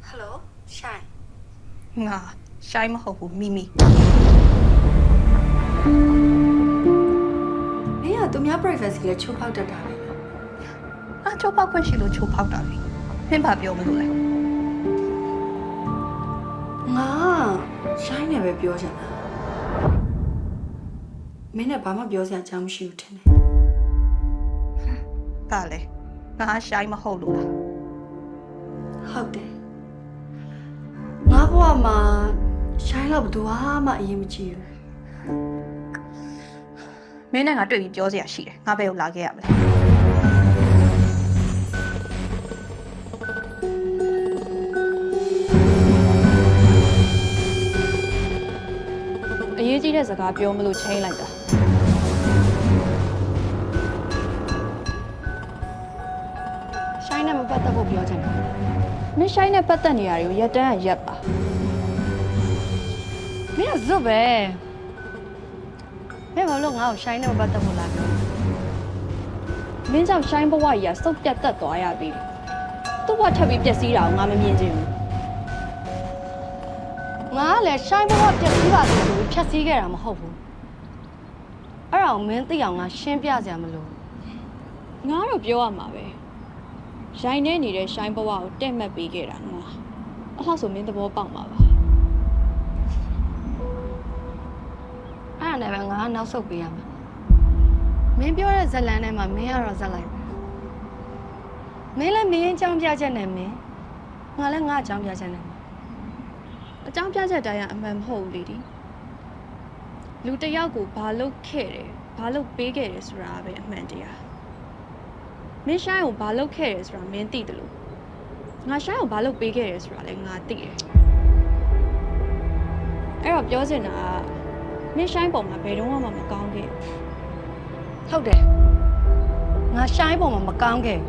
Hello ရှိုင်း ငါရှိုင်းမဟုတ်ဘူးမိမိ မင်းကသူများ privacy လဲချိုးဖောက်တတ်တာပဲ ငါချိုးပေါက်ခွင့်ရှိလို့ချိုးပေါက်တာလေမင်းဘာပြောမလို့လဲ ငါရှိုင်းနဲ့ပဲပြောချင်တာမင်းနဲ့ဘာမှပြောစရာအကြောင်းမရှိဘူးထင်တယ် ဒါလေငါရှိုင်းမဟုတ်လို့လား ဟုတ်တယ်ငါဘဝမှာရှိုင်းတော့ဘယ်သူမှအရင်မကြည့်ဘူး မင်းနဲ့ငါတွေ့ပြီးပြောစရာရှိတယ်ငါဘယ်ကိုလာခဲ့ရမလဲအရေးကြီးတဲ့စကားပြောမလို့ချိန်လိုက်တာရှိုင်းနဲ့မပတ်သက်ဖို့ပြောချင်တယ်မင်းရှိုင်းနဲ့ပတ်သက်နေရတွေကိုရက်တန်းရက်ပါမင်းကဇွတ်ပဲမင်းဘာလို့ငါ့ကိုရှိုင်းနဲ့မပတ်သက်ဖို့လာပြောမင်းကြောင့်ရှိုင်းဘဝကြီးကစုပ်ပြတ်တက်သွားရပြီသူ့ဘဝထပ်ပြီးပျက်စီးတာကိုငါမမြင်ချင်ဘူးငါကလည်းရှိုင်းဘဝပျက်စီးပါစေဆိုပြီးဖြတ်စည်းခဲ့တာမဟုတ်ဘူးအဲ့ဒါကိုမင်းသိအောင်ငါရှင်းပြစရာမလိုငါတော့ပြောရမှာပဲရိုင်းနေနေတဲ့ရှိုင်းဘဝကိုတက်မှတ်ပေးခဲ့တာငါအဲ့ဒါဆိုမင်းသဘောပေါက်မှာပါအဲ့ဒါနဲ့ပဲငါကနောက်ဆုတ်ပေးရမှာမင်းပြောတဲ့ဇလန်ထဲမှာမင်းကတော့ဇက်လိုက်ပဲမင်းလည်းမင်းအကြောင်းပြချက်နဲ့မင်းငါလည်းငါအကြောင်းပြချက်နဲ့အကြောင်းပြချက်တိုင်းကအမှန်မဟုတ်ဘူးလေဒီလူတစ်ယောက်ကိုဘာလုပ်ခဲ့တယ်ဘာလုပ်ပေးခဲ့တယ်ဆိုတာပဲအမှန်တရားမင်းရှိုင်းကိုဘာလုပ်ခဲ့တယ်ဆိုတာမင်းသိတယ်လို့ ငါရှိုင်းကိုဘာလို့ပေးခဲ့ရဲဆိုတာလဲငါသိတယ်အဲ့တော့ပြောချင်တာကမင်းရှိုင်းပေါ်မှာဘယ်တော့မှမကောင်းခဲ့ ဟုတ်တယ်ငါရှိုင်းပေါ်မှာမကောင်းခဲ့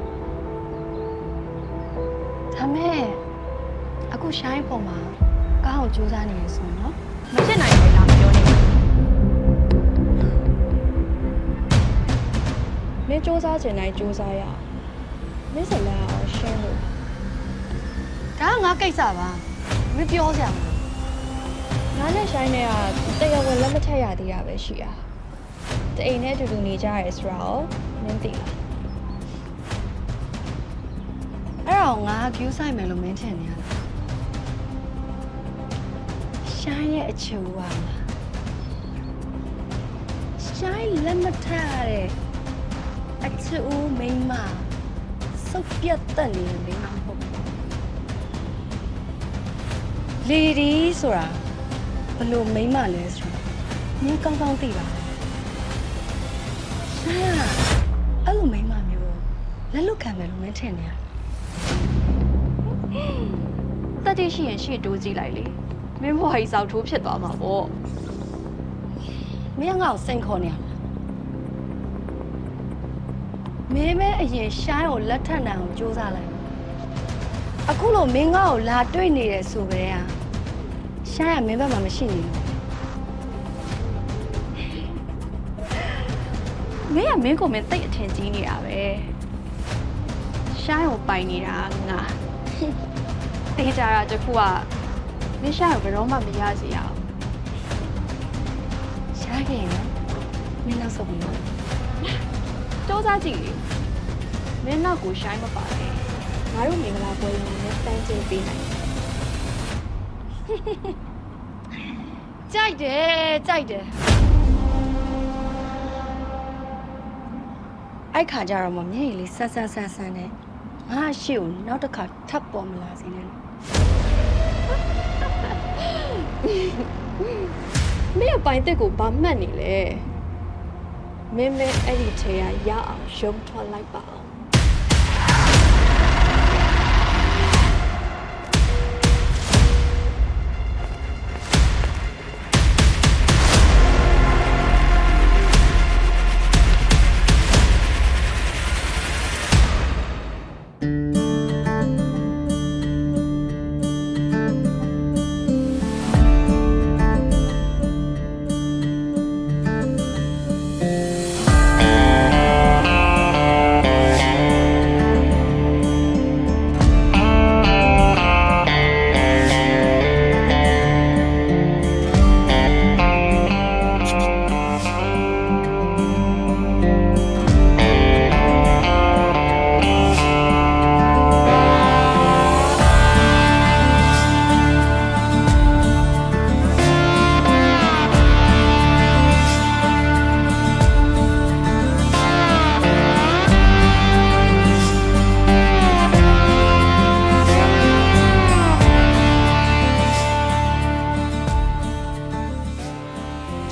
ဒါမဲ့အခုရှိုင်းပေါ်မှာကောင်းအောင်ကြိုးစားနေရဆိုရင်နော် မဖြစ်နိုင်ဘူးလားမပြောနဲ့မင်းစူးစမ်းချင်တိုင်းစူးစမ်းရအောင်မင်းစလာအောင်ရှင်းလို့ ဒါကငါကိစ္စပါမပြောစရာမလို ငါနဲ့ရှိုင်းနဲ့ကတရားဝင်လက်မထက်ရသေးတာပဲရှိတာတအိမ်နဲ့အတူတူနေကြရဲဆိုတော့မင်းသိလား အဲ့တော့ငါကျူးဆိုင်မယ်လို့မင်းထင်နေရလားရှိုင်းရဲ့အချူပါလားရှိုင်းလက်မထက်ရတဲ့အချူမိန်းမစုပ်ပြတ်တက်နေတဲ့မိန်းမဟုတ်ဘူးလေဒီဆိုတာဘလို့မိန်းမလဲဆိုတာမင်းကောင်းကောင်းသိပါရှိုင်းကအဲ့လိုမိန်းမမျိုးလက်လွတ်ခံမယ်လို့မင်းထင်နေရလား တက်တိရှိရင်ရှေ့တိုးကြည့်လိုက်လေမင်းဘွားကြီးစောက်ထိုးဖြစ်သွားမှာပေါ့ မင်းငါ့ကိုစိန်ခေါ်နေရလားမင်းပဲအရင်ရှိုင်းကိုလက်ထပ်နိုင်အောင်ကြိုးစားလိုက်အခုလို့မင်းငါ့ကိုလာတွေ့နေတယ်ဆိုပဲอ่ะရှိုင်းကမင်းဘက်မှာမရှိနေဘူး မင်းကမင်းကိုမင်းတိတ်အထင်ကြီးနေတာပဲရှိုင်းကိုပိုင်နေတာငါတေးကြတာတခုကမင်းရှိုင်းကိုဘယ်တော့မှမရစီရအောင် ရှားခဲ့ရင်နော်မင်းနောက်ဆုတ်ပြီးနော် စူးစမ်းကြည့်လေမင်းနောက်ကိုရှိုင်းမပါနဲ့ငါတို့မင်္ဂလာပွဲရင်လည်းတန်းကျင်းပေးနိုင်တယ် ကြိုက်တယ်အဲ့ခါကျတော့မမျက်ရည်လေးဆန်းနဲ့ငါရှေ့ကိုနောက်တစ်ခါထပ်ပေါ်မလာစေနဲ့ မင်းအပိုင်တက်ကိုဘာမှတ်နေလဲမင်းမဲအဲ့ဒီထဲကရအောင်ရုံထွက်လိုက်ပါအောင်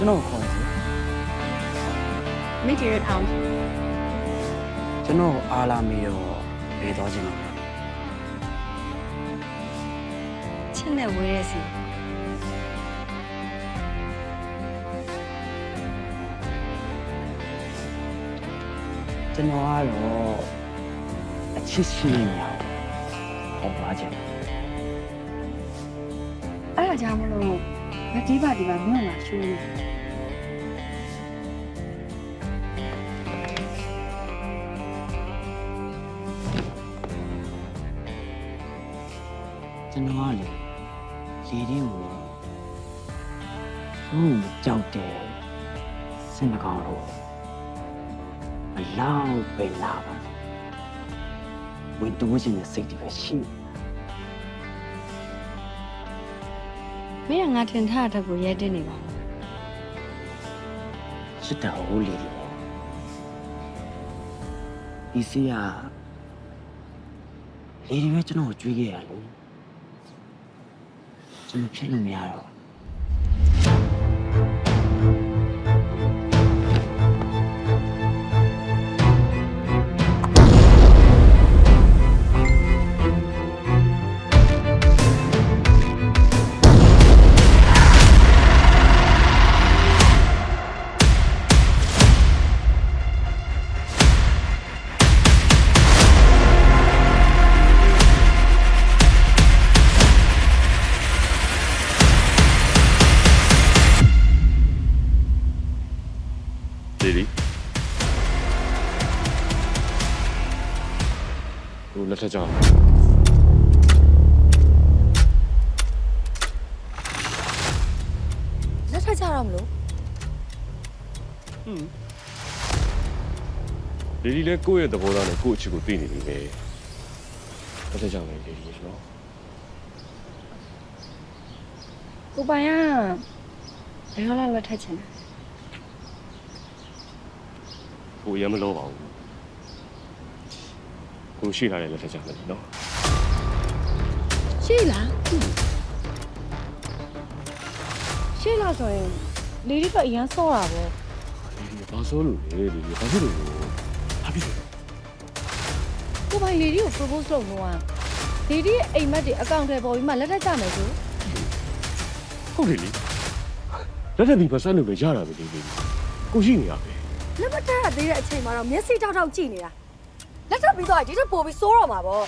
ကျွန်တော်ခေါ်တယ် မိကြီးရထောင်း ကျွန်တော်အားလာမေးတော့ဘယ်သွားခြင်းလဲ ချစ်နဲ့ဝဲရစီ ကျွန်တော်ကတော့အချစ်ရှိနေရအောင်ဟောသွားခြင်း အဲ့ဒါကြောင့်မလို့မဒီပါဒီပါမင်းကရှူနေ ကျွန်တော်ကလေဒီကိုကြောက်တယ်စင်ကောင်တော့အလောက်ပဲလာပါဝင်တိုးခြင်းနဲ့စိတ်တွေပဲရှိ မင်းကငါထင်ထားတဲ့ကိုရဲတင်နေပါ ရှစ်တော်ဟိုလေဒီစီးရလေဒီပဲကျွန်တော်ကြွေးခဲ့ရလို့ကျွန်တော်ဖြစ်လို့မရတော့ ထက်ကြောင် လက်ထပ်ကြတော့မလို့ လေဒီလည်းကိုယ့်ရဲ့သဘောထားနဲ့ကိုယ့်အချစ်ကိုသိနေပြီပဲလက်ထက်ကြောင်လေလေဒီနော် ကိုပိုင်ကဘယ်တော့လဲလက်ထပ်ချင်တယ် ကိုရမလို့ပါဘူးကိုရှိထားတဲ့လက်ထက်ကြောင်လေနော် ရှိလားရှိလားဆိုရင်လေဒီကအရန်ဆော့တာပေါ့ လေဒီဘာဆိုလို့လဲလေဒီဘာဖြစ်လို့ဘာဖြစ်လို့ ကိုပိုင်လေဒီကို propose လုပ်တော့လေဒီရဲ့အိမ်မက်တွေအကောင့်ထဲပေါ်ပြီးမှလက်ထပ်ကြမယ်ဆို ဟုတ်တယ်လေလက်ထက်ပြီးပတ်စံလို့ပဲရတာပဲလေကိုရှိနေရပဲ လက်မထပ်ရသေးတဲ့အချိန်မှာတော့မျက်စိထောက်ထောက်ကြည့်နေတာလက်ထပ်ပြီးတော့ဒီထက်ပိုပြီးစိုးတော့မှာပေါ့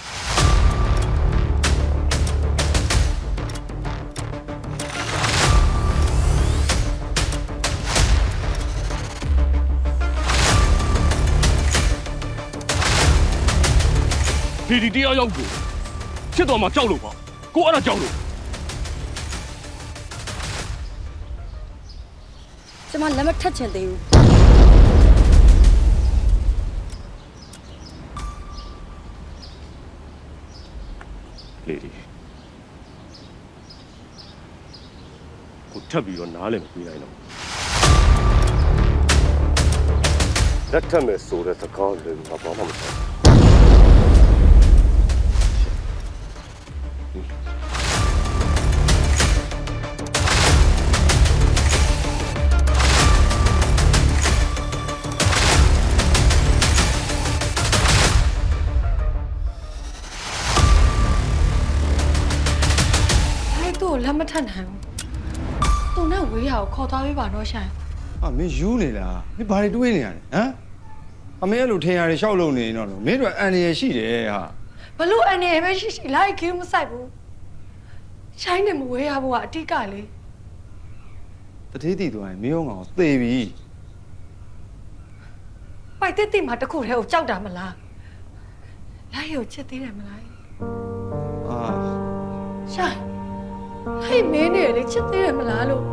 ဒီတရားရောက်ကိုချစ်တော်မှာကြောက်လို့ပါကိုအဲ့ဒါကြောက်လို့ ကျမလက်မထပ်ချင်သေးဘူး လေဒီကိုထပ်ပြီးတော့နားလည်းမပြီးနိုင်တော့လက်ထပ်မဲ့ဆိုတဲ့စကားလည်းဘာမှမပြော လက်မထပ်နိုင်ဘူး။သူနဲ့ဝေးရကိုခေါ်သွားပေးပါတော့ရှင် ဟာမင်းယူနေလားမင်းဘာတွေတွေးနေရလဲဟမ်အမေအဲ့လိုထင်ရတယ်ရှောက်လုံနေတော့မင်းတို့အန်ရရှိတယ်ဟာ ။ဘလို့အနေပဲရှိရှိလိုက်ခင်းမဆိုင်ဘူး။ရှိုင်းနဲ့မဝေးရဖို့ကအတိကလေ တတိတိသွားရင်မင်းရောငါကိုသေပြီ ။ပိုက်တက်တိမှာတခုတည်းကိုကြောက်တာမလား။လိုက်ကိုချစ်သေးတယ်မလား အာ ။ရှိုင်းဟဲ့မင်းနဲ့လေချစ်သေးတယ်မလားလို့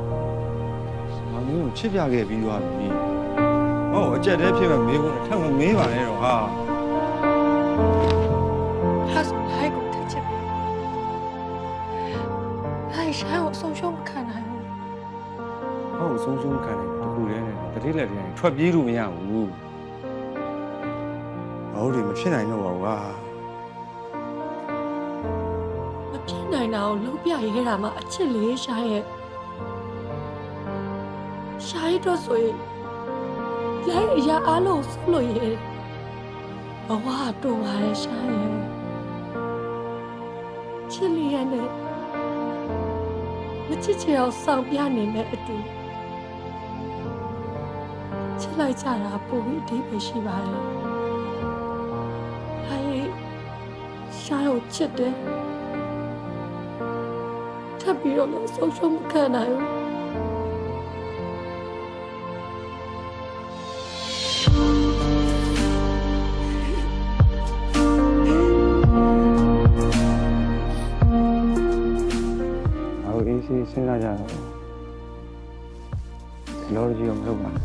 ငါမင်းကိုချစ်ပြခဲ့ပြီးသွားပြီဟောအကြက်တည်းဖြစ်မဲ့မင်းကိုထပ်မမေးပါနဲ့တော့ဟာ ဟာဆိုလိုက်ကိုထချစ်ပေးလိုက်ရှိုင်းကိုဆုံးရှုံးမခံနိုင်ဘူး ဟောဆုံးရှုံးခံတယ်တခုတည်းနဲ့တတိလက်တည်းထွက်ပြေးလို့မရဘူးဟုတ်တယ်မဖြစ်နိုင်တော့ပါဘူးဟာ မဖြစ်နိုင်တာကိုလုံးပြရဲတာမှအချစ်လေးရှိုင်းရဲ့ရှိုင်းတော့ဆိုရင်လိုက်အရာအားလုံးဆုလို့ရဲဘဝတူပါရဲ့ရှိုင်းရဲ့ချစ်လေးရဲ့နဲ့မချစ်ချင်အောင်ဆောင်ပြနေမဲ့အတူချစ်လိုက်ကြတာပိုပြီးအဓိပ္ပာယ်ရှိပါတယ်ဟဲ့ရှိုင်းကိုချစ်တယ်ထပ်ပြီးတော့လည်းဆုံးရှုံးမခံနိုင်ဘူး အေးဆေးစဉ်းစားကြတော့လောကြီးရောမလုပ်ပါနဲ့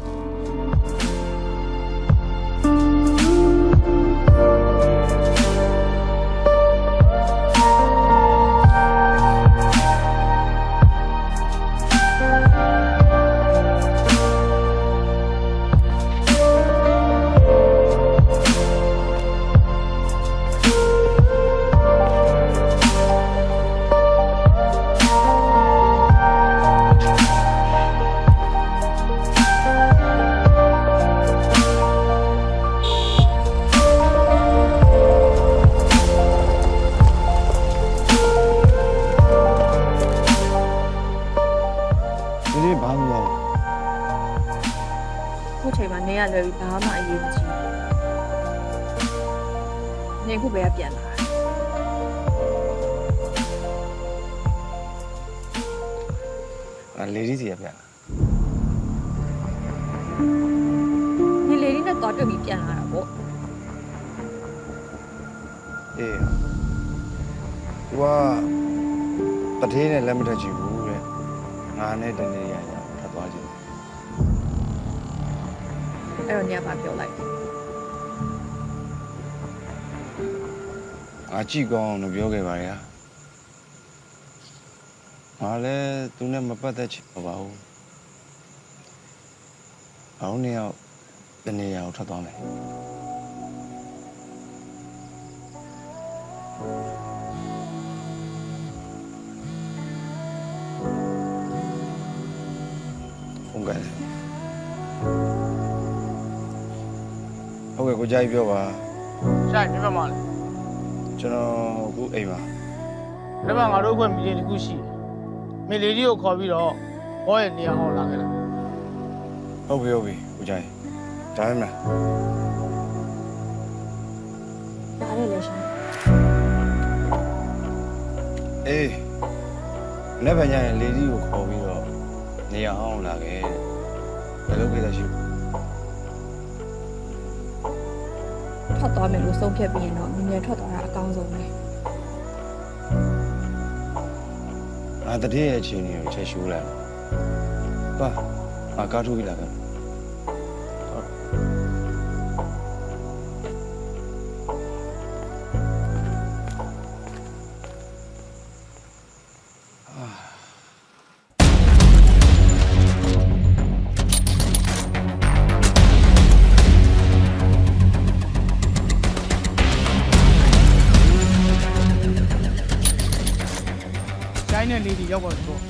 ခုချိန်မှာနင်းရလွယ်ပြီးဘာမှအရေးမကြီးဘူးနင်းခုပဲပြန်လာ လေဒီစီရပြန်လာ နင်းလေဒီနဲ့သွားတွေ့ပြီးပြန်လာတာပေါ့ အေးသူကတထေးနဲ့လက်မထက်ချင်ဘူးတဲ့ငါနဲ့တနေ့ရရထပ်သွားချင် အဲ့တော့ညဘာပြောလိုက် ငါကြည့်ကောင်းအောင်ပြောခဲ့ပါရဲ့ငါလည်းသူနဲ့မပတ်သက်ချင်ပါဘူးအောင်နေရောက်တနေ့ရအောင်ထပ်သွားမယ်ဟုတ်ကဲ့ကိုကြိုက်ပြောပါ ဆိုင်ပြပါမလား ကျွန်တော်အခုအိမ်မှာ လက်မငါတို့ဘက်မီဒီတခုရှိတယ်မီလီဒီကိုခေါ်ပြီးတော့ဘောရဲ့နေရာဟောလာခဲ့လား ဟုတ်ပြီကိုကြိုက်ဒါမှမလား ဒါလည်းလေရှာ အေးလက်ဖက်ညရင်လေဒီကိုခေါ်ပြီးတော့နေရာအောင်လာခဲ့ဘယ်လိုကိစ္စရှိ ထွက်သွားမယ်လို့ဆုံးဖြတ်ပြီးရင်တော့မြင်မြင်ထွက်သွားတာအကောင်းဆုံးပဲ ငါတတိယအချိန်ကိုချက်ရှိုးလိုက်ပါငါကားထိုးပြီးလာခဲ့တိုင်းနဲ့လေဒီရောက်ပါတော့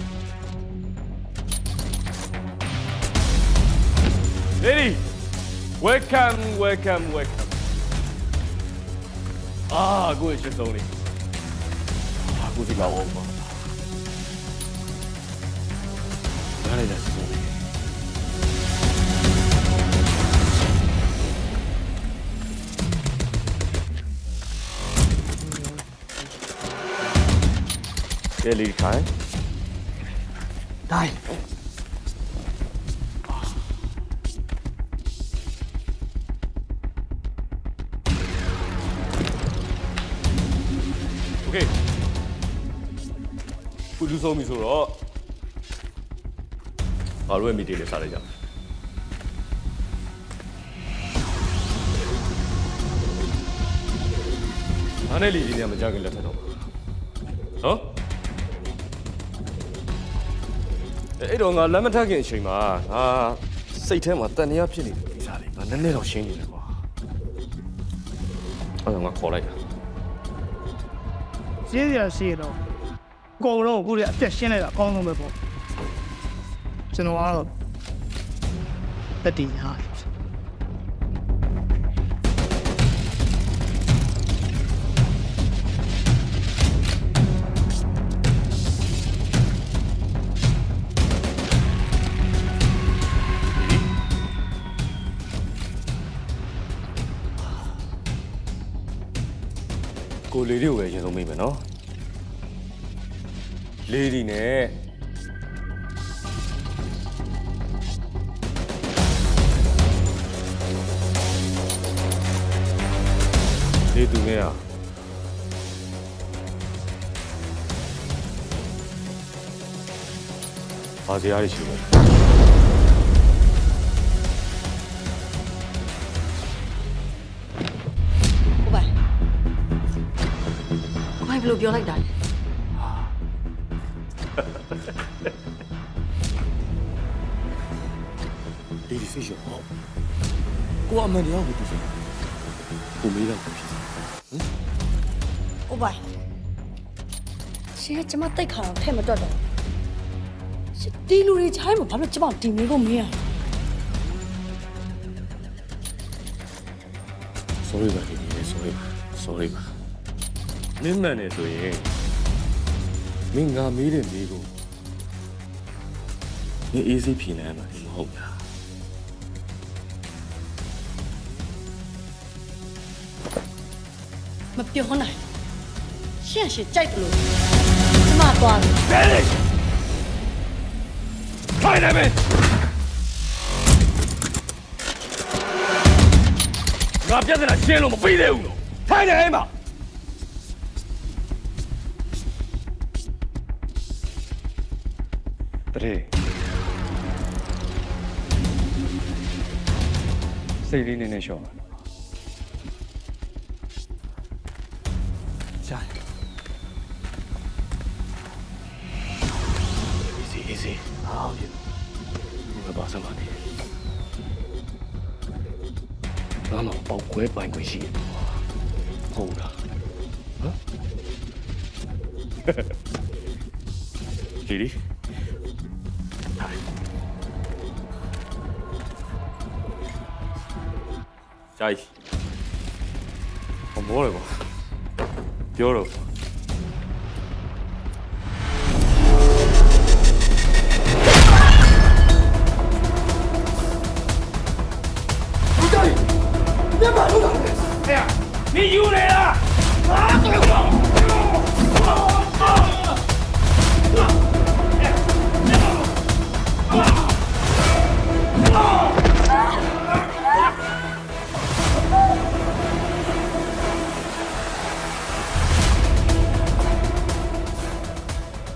Lady welcomeကိုယ့်ရဲ့ဆုံးလေးကိုဒီလောက်အောင်ပါဒါလည်းလက်ဆုံးလေးကဲလီခိုင်းတိုင်းခုလူဆုံးပြီဆိုတော့ငါတို့ရဲ့မီတီလေးစားလိုက်ကြမယ်။အားနဲ့လီဒီနေရာမကြခင်လက်ထပ်တော့နော်။အဲ့တော့ငါလက်မထပ်ခင်အချိန်မှာငါစိတ်ထဲမှာတန်တရားဖြစ်နေတဲ့ကိစ္စလေးငါနည်းနည်းတော့ရှင်းနေတယ်ကွာ။အဲ့တော့ငါခေါ်လိုက်တာ ရှင်းရရှိတော့အကုန်လုံးကိုလည်းအပြတ်ရှင်းလိုက်တာအကောင်းဆုံးပဲပေါ့ကျွန်တော်ကတော့တတိဟာကိုလေးတွေကိုပဲအရင်ဆုံးမိမယ်နော်လေးဒီနဲ့လေးသူနဲ့ဘာစရာရှိလဲ ဘယ်လိုပြောလိုက်တာလဲ ဒီစိတ်ရောကိုအမှန်တရားကိုသိစမ်းကိုမေးတော့ဖြစ်ဟမ် ဟုတ်ပါရှင်ကကျမတိတ်ခါတော့ထဲမတွက်တော့ရှင်ဒီလူတွေချိုင်းမှာဘာလို့ကျမဒီမင်းကိုမင်းရ sorry ပါဒီနေ့ sorry ပါမင်းမှန်နေဆိုရင်မင်းငါမေးတဲ့မေးကိုမင်းအေးစိဖြေနိုင်မှာမဟုတ်လားမပြောနိုင်ရှင်ကြိုက်တယ်လို့ကျမသွားတယ် Finish ထိုင်နေမယ်ငါပြဿနာရှင်းလို့မပြီးသေးဘူးလို့ထိုင်နေအိမ်မှာ တဲ့စိတ်လေးနည်းနည်းလျှော့ပါရှာeasy 好嘢我把什么呢那么包鬼办鬼事好啦Lily Hi Jai 我冇嚟喎ပြောတော့你又来了！啊！对了。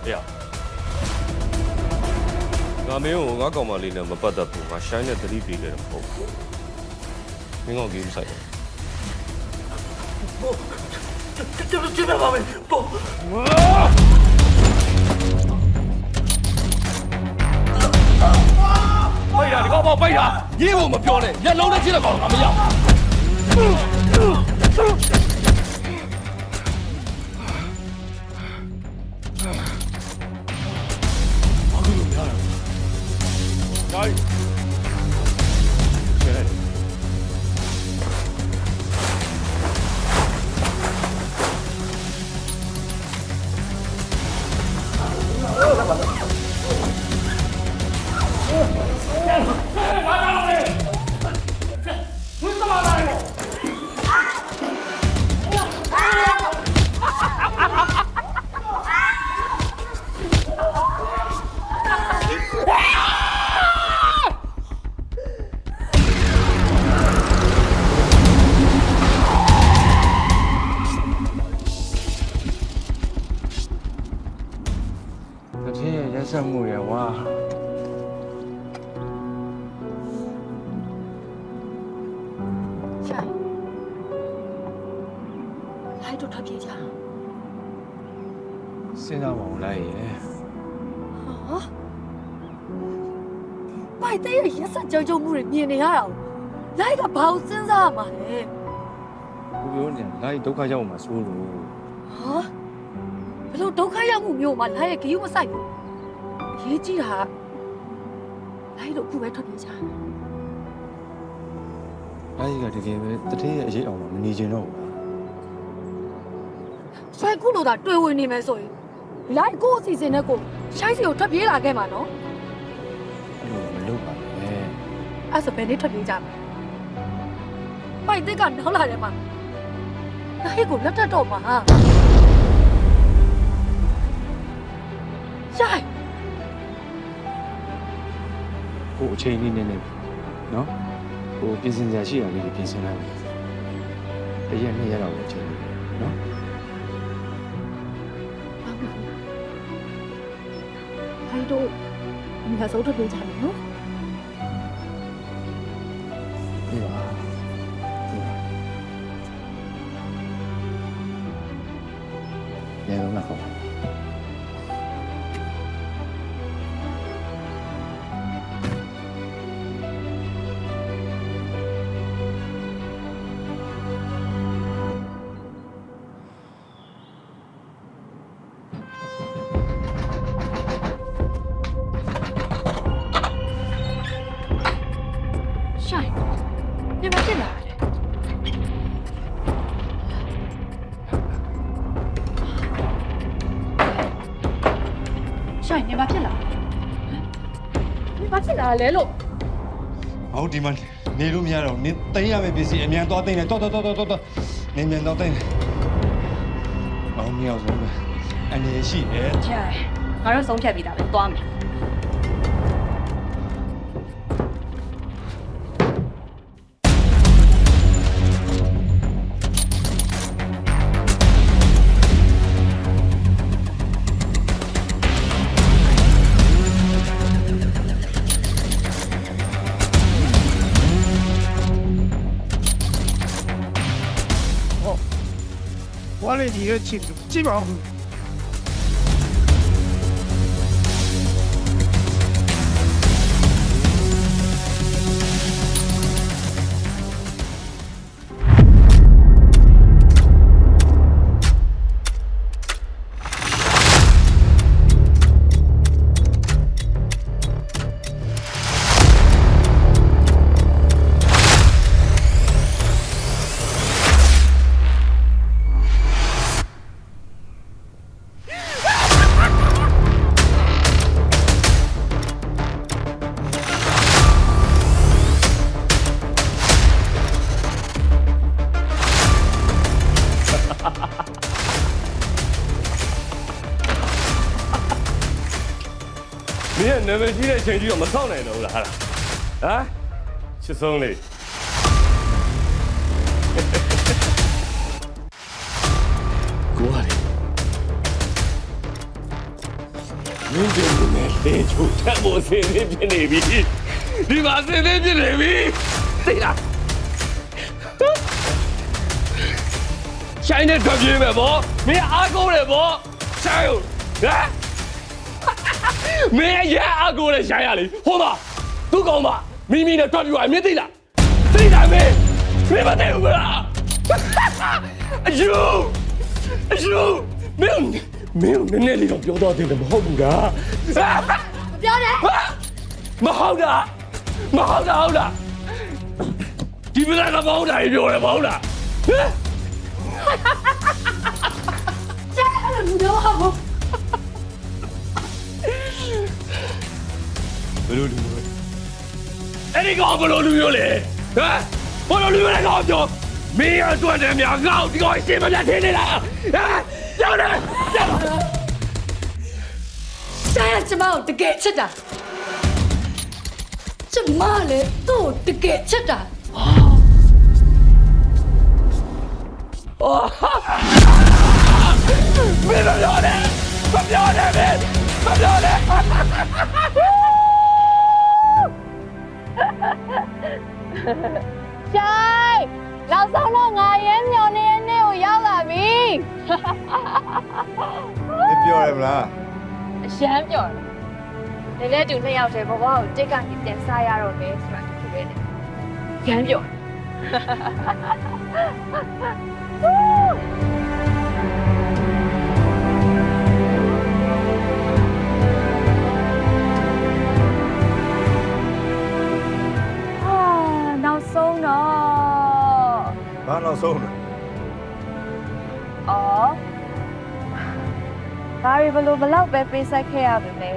哎呀，我没有，我搞嘛哩呢，没办得不，我现在这里比个人好，你我给你说。这边方面不。背呀！你给我帮我背呀！你以为我们标呢？人老得起来搞什么样？加油！这木也哇！下来，来就ထွက်ပြေးကြ စဉ်းစားပါဦးလိုက်ရဲ့ ဟာမိုက်တဲ့ရရက်ဆက်ကြောက်မှုတွေမြင်နေရတာလိုက်ကဘာကိုစဉ်းစားရမှာလဲ ကိုပြောနေလိုက်ဒုက္ခရောက်မှာစိုးလို့ ဟာဘလို့ဒုက္ခရောက်မှုမျိုးမှာလိုက်ရဲ့ဂယုမဆိုင်ဘူးရေးကြည့်တာလိုက်တော့ခုပဲထွက်ပြေးကြတယ် လိုက်ကတကယ်ပဲတတိယအရေးအောင်မနေချင်တော့ဘူး ဆွဲခုလိုသာတွေ့ဝင်နေမယ်ဆိုရင်လိုက်ကိုအစီအစဉ်နဲ့ကိုရှိုင်းစီကိုထွက်ပြေးလာခဲ့မှာနော် အဲ့လိုမလုပ်ပါနဲ့ အဲ့ဆိုဘယ်နေ့ထွက်ပြေးကြမှာပိုက်သစ်ကနောက်လာတယ်မှာလိုက်ကိုလက်ထပ်တော့မှာရှိုင်း ကိုအချိန်လေးနဲ့နော်ကိုပြင်ဆင်စရာရှိတာလေးပြင်ဆင်လိုက်မယ်တရက်နဲ့ရတော့အချိန်လေးနော် လိုက်တော့ဒီကစိုးထွက်ပြေးကြမယ်နော် ဒီပါရတော့မှာပေါ့ဆိုင်နေဘာဖြစ်လာနေဘာဖြစ်လာလဲလို့ ဟောဒီမှာနေလို့မရတော့နင်းသိမ်းရမယ့်ပစ္စည်းအမြန်သွားသိမ်းတယ်တော်နေမြန်တော့သိမ်းတယ်အောင်မြောက်ဆုံးပဲအနေရှိတယ် ချာငါတို့ဆုံးဖြတ်ပြီးသားပဲသွားမယ် လေးကြီးရဲ့ချစ်ကြည့်ပါဦး မင်းကနာမည်ကြီးတဲ့အချိန်ကြီးတော့မဆောက်နိုင်တော့ဘူးလားဟာလားဟမ်ချစ်ဆုံးလေးကိုဟာလေမင်းတို့နဲ့လေချိုးတက်ဖို့အစင်းနေပြနေပြီဒီမှာအစင်းနေပြနေပြီသိလားဆိုင်တဲ့ထွက်ပြေးမယ်ဗောမင်းအားကိုးတယ်ဗောဆိုင်ဟမ်မင်းရအားကိုးနဲ့ဆိုင်ရလေဟိုမှာသူ့ကောင်မမိမိနဲ့ထွက်ပြေးသွားမင်းသိလားသိလားမင်းမသိဘူးလားအယူမင်းနည်းနည်းလေးတော့ပြောတော့တယ်မဟုတ်ဘူးလားမပြောနဲ့မဟုတ်တာဟုတ်လားဒီမလားကမဟုတ်တာပြောတယ်မဟုတ်လားကျဲအဲ့လိုမျိုးဟာဘောဘယ်လိုလူမျိုးအဲ့ဒီကောင်ဘယ်လိုလူမျိုးလဲဟမ်ဘယ်လိုလူမျိုးလဲကောင်ပြောမင်းရအတွက်တည်းများငါ့ကိုဒီကောင်ရှင်းမပြတ်ထင်းနေလားဟမ်ကြောက်တယ်ကျဲကျမကိုတကယ်ချစ်တာကျမလည်းသူ့ကိုတကယ်ချစ်တာမင်းမပြောနဲ့မပြောနဲ့မင်းမပြောနဲ့ရှိုင်းနောက်ဆုံးတော့ငါရဲမျောနေတဲ့နေ့ကိုရောက်လာပြီ 你表来不啦？ အရှမ်းပြော်တယ်နည်းနည်းတူနှစ်ယောက်တည်းဘဘကိုတစ်ကနေပြန်စားရတော့မယ်ဆိုတာတခုပဲနဲ့ရမ်းပြော်နောက်ဆုံးတော့ ဘာနောက်ဆုံးလဲ အော်ဒါရီဘလို့ဘလောက်ပဲပေးဆက်ခဲ့ရပါမယ်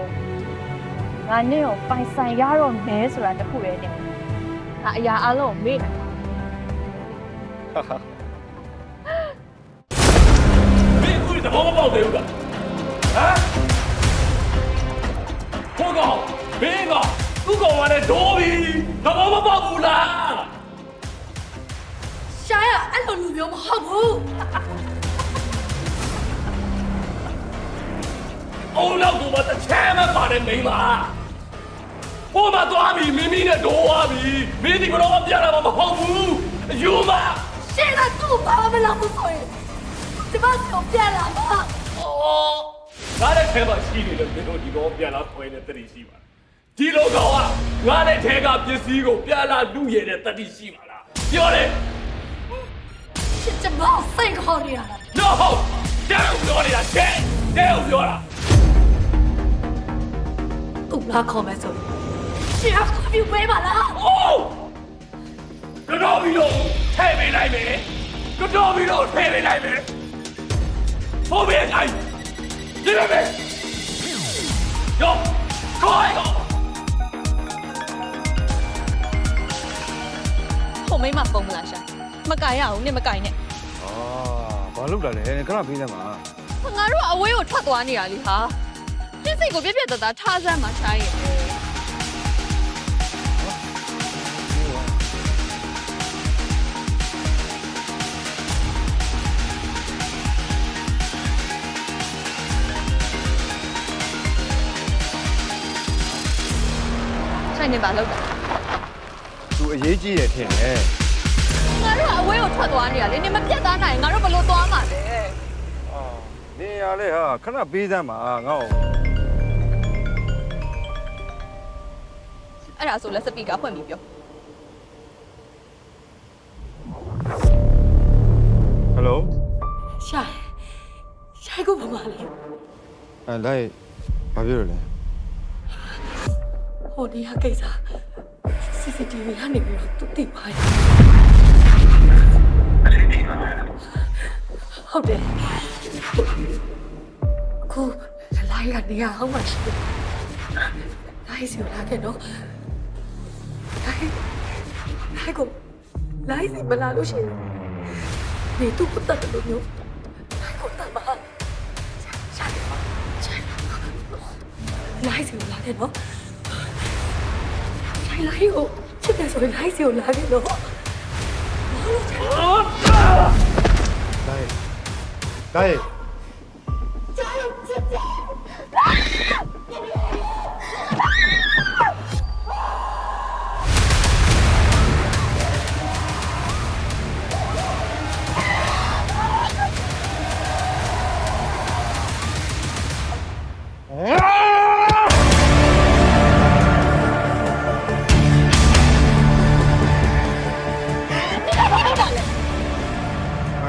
ငါနေ့ကိုပိုင်ဆိုင်ရတော့မယ်ဆိုတာတခုပဲနဲ့ငါအရာအလုံးမေ့တယ်မင်းကိုတဘောမပေါက်သေးဘူးလားဟမ်ဟိုကောင်မင်းကသူ့ကောင်ကလည်းဒိုးပြီတဘောမပေါက်ဘူးလား ရှာရအဲ့လိုလူမျိုးမဟုတ်ဘူး အုံနောက်ကိုမတချမ်းမပါတယ်မိန်းမဟိုမှာသွားပြီမိမိနဲ့ဒိုးသွားပြီမင်းဒီကတော့မပြတ်လာမှာမဟုတ်ဘူးအယူမ ရှင်းတာသူ့ဘာမှမလုပ်ဘူးဆိုရင်ဒီမကိုပြန်လာပါ အော်ငါလည်းထဲမှာရှိနေလို့မင်းတို့ဒီကောင်ပြန်လာခွဲတဲ့တတိရှိပါဒီလိုကောင်ကငါလည်းထဲကပစ္စည်းကိုပြန်လာလူရတဲ့တတိရှိပါလားပြောတယ် ချစ်ချမောက်စိတ်ခေါ်နေတာလား No တဲ့ပြောနေတာတဲ့ပြောတာ သူ့လားခေါ်မယ်ဆိုရှင်းအောင်ပြပေးပါလား အိုးတော်ပြီလို့ထဲပေးလိုက်မယ်တော်ပြီလို့ထဲပေးလိုက်မယ်ဟိုဘေးအိုင်ဒီလိုပဲယောကိုင်ကို ဟိုမိမဖုန်းမလားရှာမကင်ရအောင်နဲ့မကင်နဲ့ အာဘာလုပ်တာလဲခဏပေးနေမှာ ငါတို့ကအဝေးကိုထွက်သွားနေတာလေဟာပြစ်စိတ်ကိုပြက်ပြက်တသားထားစမ်းမှရှားရဲ့ဆိုင်နေပါလောက်တာ သူအရေးကြီးတယ်ထင်တယ် ငါတို့ကအဝေးကိုထွက်သွားနေတာလေနင်မပြတ်သားနိုင်ငါတို့ဘလို့သွားမှာလဲ ဟ နေရလဲဟာခဏပေးစမ်းပါငါ့ကို အဲ့ဒါဆိုလက်စပီကာဖွင့်ပြီးပြော ဟယ်လို ရှာကိုဘာမလဲ လိုက်ဘာပြောရလဲ ဟိုဒီဟာကိစ္စ CCTV ကနေပြီးတော့သူတိပါရဲ့ဟုတ်တယ်အခုလိုက်ကနေရအောင်မရှိဘူးလိုက်စီလာခဲ့တော့လိုက်ကိုလိုက်စီမလာလို့ရှိရင်နေသူ့ကိုတတ်တယ်လို့မျိုးလိုက်ကိုတတ်မှာလိုက်စီလာခဲ့တော့လိုက်ကိုချစ်တယ်ဆိုရင်လိုက်စီကိုလာခဲ့တော့လိုက်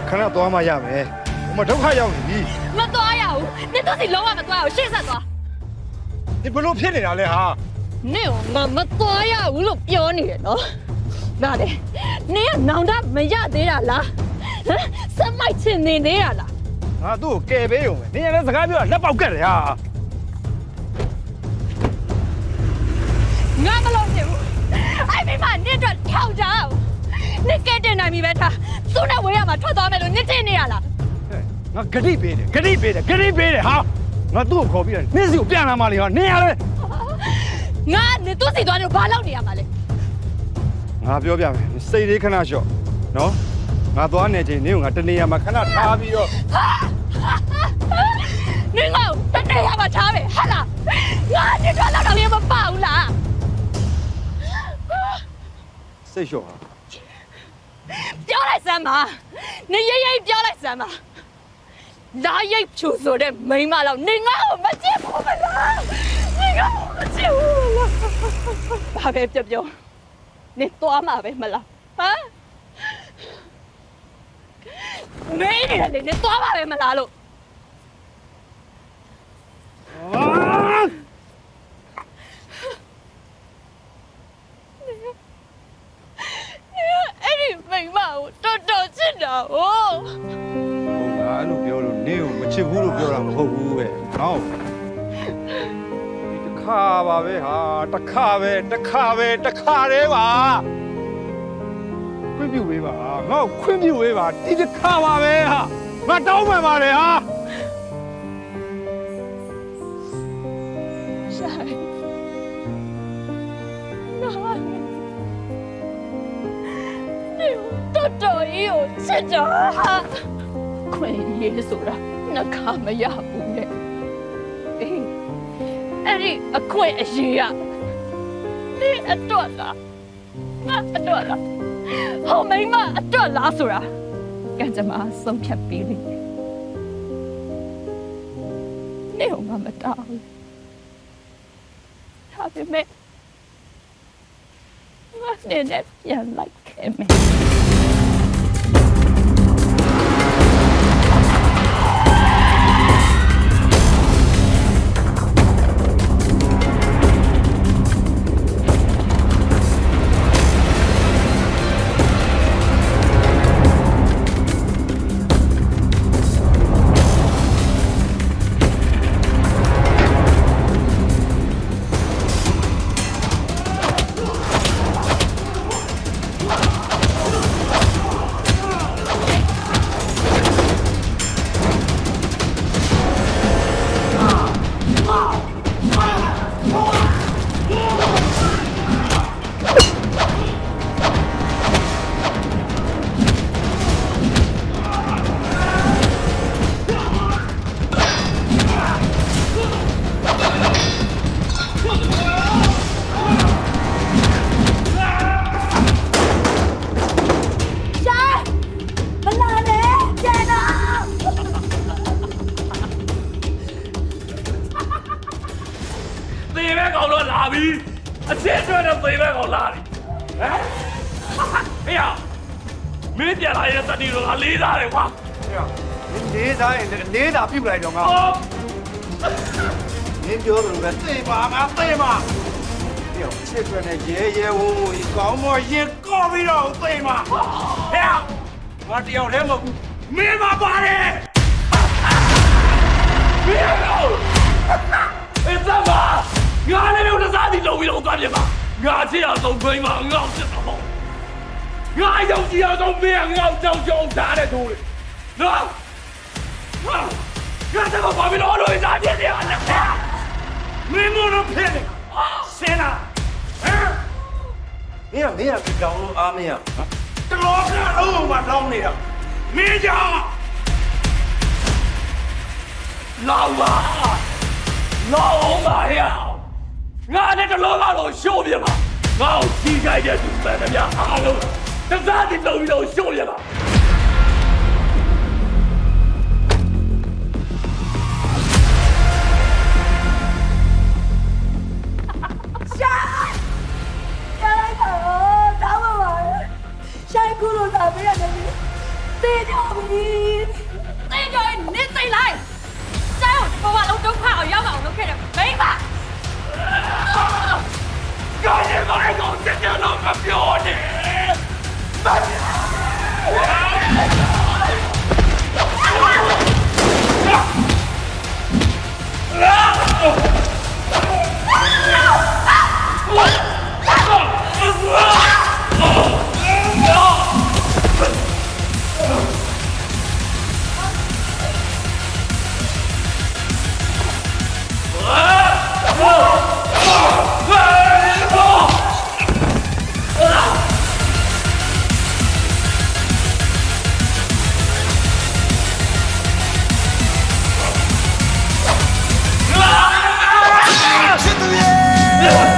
ခဏသွားမှရမယ်။ဟိုမှာဒုက္ခရောက်နေပြီ မသွားရဘူးနင်တို့စီလုံးဝမသွားရဘူးရှေ့ဆက်သွား ။ဒီဘလို့ဖြစ်နေတာလဲဟာ နင်ကငါမသွားရဘူးလို့ပြောနေတယ်နော်နားလေနင်ကနောင်တမရသေးတာလားဟမ်စမိုက်ချင်နေသေးတာလား ။ငါသူ့ကိုကယ်ပေးရုံပဲ။နင်ရတဲ့စကားပြောတာလက်ပေါက်ကက်တယ်ဟာ ငါမလုပ်ချင်ဘူးအဲ့မိမနင်တို့ထောက်ကြအောင်နင်ကဲတင်နိုင်ပြီပဲထားသူ့နဲ့ဝေးရမှာထွက်သွားမယ်လို့နင်တင်နေရလား ။ငါဂတိပေးတယ်ဟာ။ငါသူ့ကိုခေါ်ပြီးတော့နင်းစီကိုပြန်လာမှလေဟာ။နင်ရလဲ ငါနင်သူ့စီသွားနေဘာလုပ်နေရမှာလဲ ။ငါပြောပြမယ်။စိတ်လေးခဏလျှော့။နော်။ငါသွားနေချိန်နင်းကိုငါတနေရာမှာခဏထားပြီးတော့ နင်ကတနေ့ရမှာထားပဲဟာလားငါနင်တို့လောက်တော့လည်းမပါဘူးလား စိတ်လျှော့ဟာ ပြောလိုက်စမ်းပါနင်ရိပ်ပြောလိုက်စမ်းပါလာရိပ်ချူဆိုတဲ့မိန်းမလောက်နင်ငါ့ကိုမချစ်ဘူးမလားနင်ငါ့ကိုမချစ်ဘူးလားဘာပဲပြောနင်သွားမှာပဲမလားဟမ်မင်းနေတယ်နင်သွားမှာပဲမလားလို့ အဲ့ဒီမိမကိုတော်ချစ်တာ哦 ။ငါအဲ့လိုပြောလို့နင်းကိုမချစ်ဘူးလို့ပြောတာမဟုတ်ဘူးပဲ။နော်။ဒီတစ်ခါပါပဲဟာ။တစ်ခါတည်းပါ။ခွင့်ပြုဝေးပါ။ငါ့ကိုခွင့်ပြုဝေးပါ။ဒီတစ်ခါပါပဲဟာ။ငါတောင်းပန်ပါလေဟာ။ ဆိုင်နော်နေတော်ကြီးကိုချစ်ကြဟာခွင့်ရေးဆိုတာနှခါမရဘူးလေအေးအဲ့ဒီအခွင့်အရေးอ่ะဒီအတွက်လားငါအတွက်လားဟိုမိမအတွက်လားဆိုတာကံကြမ္မာဆုံးဖြတ်ပြီးလိမ့်မယ်နေဟောမတောင်းဒါပေမဲ့ငါနဲ့ပြန်လိုက်ခဲ့မယ် မဲ့ကောင်တော့လာပြီအချင်းအတွက်တော့သေမဲ့ကောင်လာတယ်ဟမ်ဟေးမင်းပြန်လာရဲ့တတိတော့လေးသားတယ်ကွာ လေးစားရင်လေးတာပြုတ်လိုက်တော့ငါနင်းပြောလို့ပဲသိပါငါသိပါเดี๋ยวချစ်ပြနဲ့ရဲဝဝကောင်းမရင်ကော်ပြီးတော့သိပါဟဲ့ငါတယောက်တည်းမဟုတ်ဘူးမင်းမပါတယ်မင်းရောအဲ့ဒါပါငါလည်းတော့စားပြီးလုံပြီးတော့သွားပြပါငါချစ်အောင်ဆုံးခွင်းမှာငေါ့ချစ်တော့ငါရောက်ကြည့်အောင်ဆုံးမင်းငေါ့ကြောက်ကြောက်ထားတဲ့သူလေနော်ငါတော့ဘာဖြစ်လို့လို့စားပြနေရလဲမင်းမလို့ဖြစ်နေစင်လာမင်းကကြောင်လို့အားမရတလောကတော့မှလောင်းနေတာမင်းကြောင်လောင်းပါဟဲ့ငါနဲ့တလောကတော့ရှိုးပြပါငါ့ကိုကြီးကြိုက်တဲ့သူပဲဗျာအားလုံးတစားတိလုံးပြီးတော့ရှိုးပြပါဆိုင်ကူလို့လာပေးရတယ်တေးကြောပြီတေးကြောရင်နစ်သိလိုက်ဆိုင်ကိုဘဝလုံးဒုက္ခအောင်ရောက်အောင်လုပ်ခဲ့တယ်မိမကောင်းရင်ကောင်းတဲ့တော့မပြောနဲ့Shit,